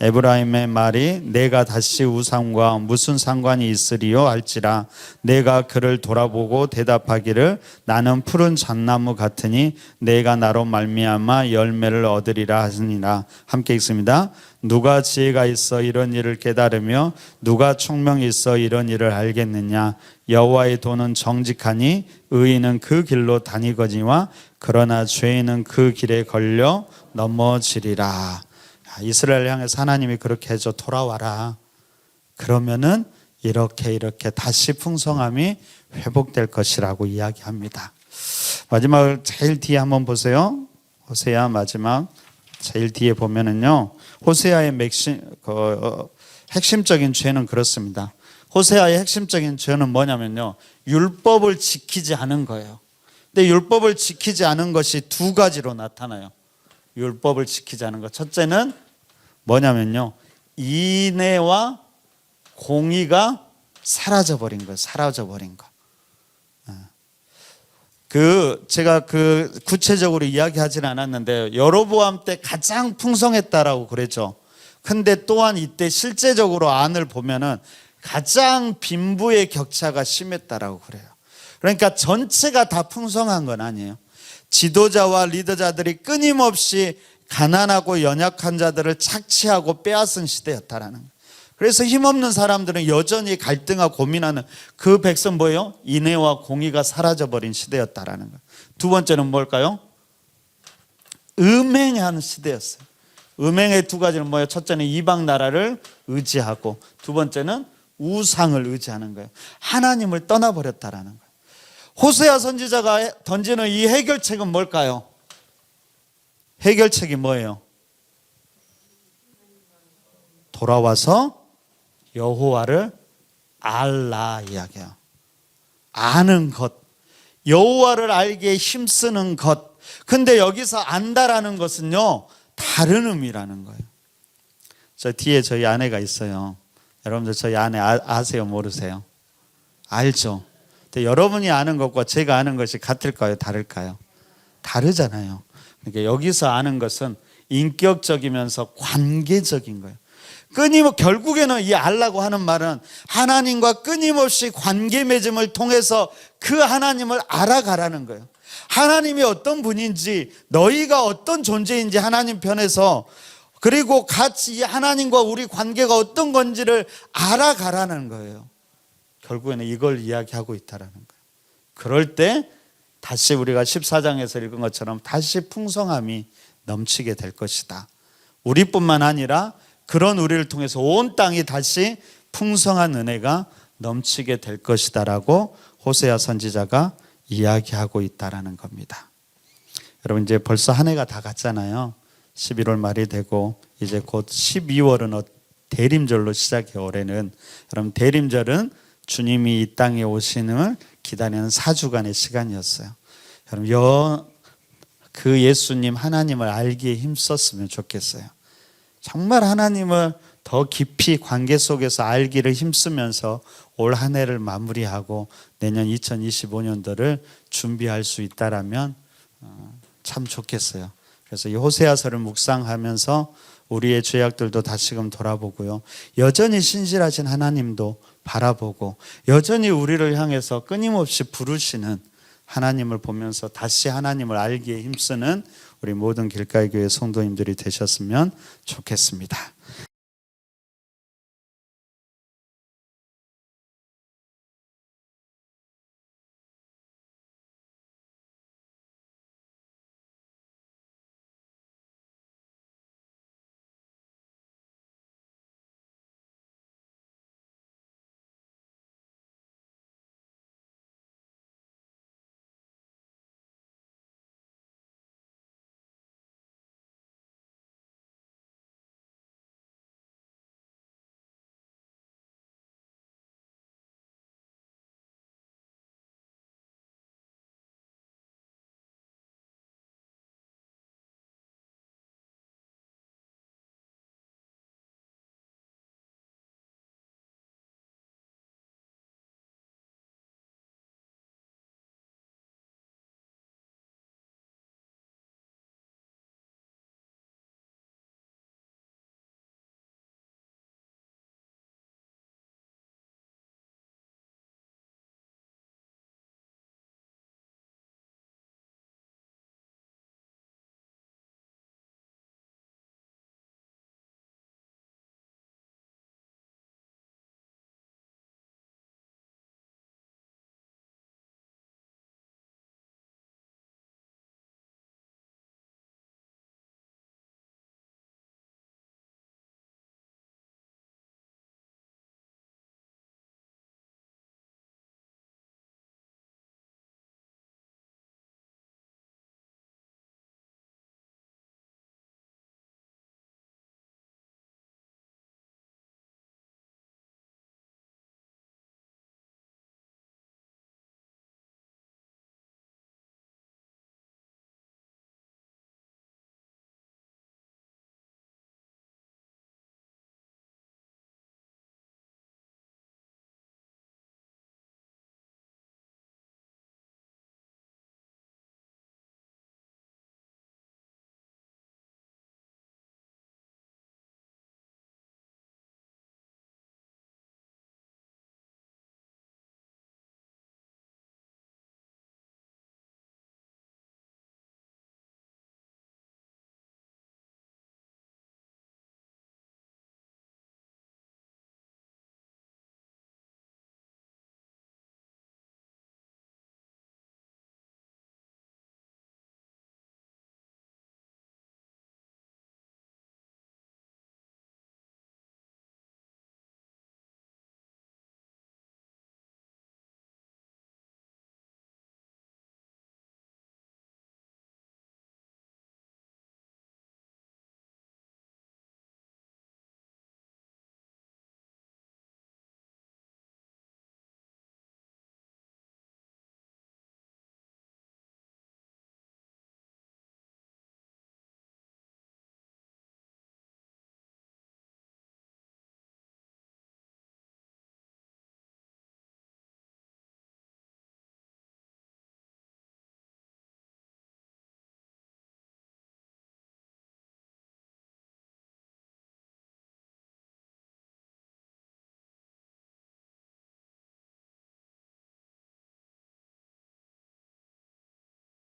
에브라임의 말이 내가 다시 우상과 무슨 상관이 있으리요 할지라. 내가 그를 돌아보고 대답하기를 나는 푸른 잣나무 같으니 내가 나로 말미암아 열매를 얻으리라 하시니라. 함께 읽습니다. 누가 지혜가 있어 이런 일을 깨달으며 누가 총명이 있어 이런 일을 알겠느냐. 여호와의 도는 정직하니 의인은 그 길로 다니거니와 그러나 죄인은 그 길에 걸려 넘어지리라. 이스라엘 향해서 하나님이 그렇게 해줘 돌아와라. 그러면은 이렇게 다시 풍성함이 회복될 것이라고 이야기합니다. 마지막 제일 뒤에 한번 보세요. 호세아 마지막 제일 뒤에 보면은요, 호세아의 핵심적인 죄는 그렇습니다. 호세아의 핵심적인 죄는 뭐냐면요, 율법을 지키지 않은 거예요. 근데 율법을 지키지 않은 것이 두 가지로 나타나요. 율법을 지키지 않은 것. 첫째는 뭐냐면요, 인애와 공의가 사라져버린 거예요. 사라져버린 거. 제가 구체적으로 이야기하지는 않았는데 여로보암 때 가장 풍성했다라고 그랬죠. 근데 또한 이때 실제적으로 안을 보면은 가장 빈부의 격차가 심했다라고 그래요. 그러니까 전체가 다 풍성한 건 아니에요. 지도자와 리더자들이 끊임없이 가난하고 연약한 자들을 착취하고 빼앗은 시대였다라는 거예요. 그래서 힘없는 사람들은 여전히 갈등하고 고민하는 그 백성 뭐예요? 인애와 공의가 사라져버린 시대였다라는 거예요. 두 번째는 뭘까요? 음행하는 시대였어요. 음행의 두 가지는 뭐예요? 첫째는 이방 나라를 의지하고, 두 번째는 우상을 의지하는 거예요. 하나님을 떠나버렸다라는 거예요. 호세아 선지자가 던지는 이 해결책은 뭘까요? 해결책이 뭐예요? 돌아와서 여호와를 알라 이야기해요. 아는 것, 여호와를 알기에 힘쓰는 것. 근데 여기서 안다라는 것은요, 다른 의미라는 거예요. 저 뒤에 저희 아내가 있어요. 여러분들 저희 아내 아세요? 모르세요? 알죠? 근데 여러분이 아는 것과 제가 아는 것이 같을까요? 다를까요? 다르잖아요. 그러니까 여기서 아는 것은 인격적이면서 관계적인 거예요. 결국에는 이 알라고 하는 말은 하나님과 끊임없이 관계 맺음을 통해서 그 하나님을 알아가라는 거예요. 하나님이 어떤 분인지, 너희가 어떤 존재인지 하나님 편에서, 그리고 같이 하나님과 우리 관계가 어떤 건지를 알아가라는 거예요. 결국에는 이걸 이야기하고 있다라는 거예요. 그럴 때 다시 우리가 14장에서 읽은 것처럼 다시 풍성함이 넘치게 될 것이다. 우리뿐만 아니라 그런 우리를 통해서 온 땅이 다시 풍성한 은혜가 넘치게 될 것이다라고 호세아 선지자가 이야기하고 있다라는 겁니다. 여러분, 이제 벌써 한 해가 다 갔잖아요. 11월 말이 되고 이제 곧 12월은 대림절로 시작해요. 올해는. 여러분, 대림절은 주님이 이 땅에 오시는 기다리는 4주간의 시간이었어요. 여러분, 그 예수님 하나님을 알기에 힘썼으면 좋겠어요. 정말 하나님을 더 깊이 관계 속에서 알기를 힘쓰면서 올 한 해를 마무리하고 내년 2025년도를 준비할 수 있다라면 참 좋겠어요. 그래서 이 호세아서를 묵상하면서 우리의 죄악들도 다시금 돌아보고요, 여전히 신실하신 하나님도 바라보고 여전히 우리를 향해서 끊임없이 부르시는 하나님을 보면서 다시 하나님을 알기에 힘쓰는 우리 모든 길가의 교회 성도님들이 되셨으면 좋겠습니다.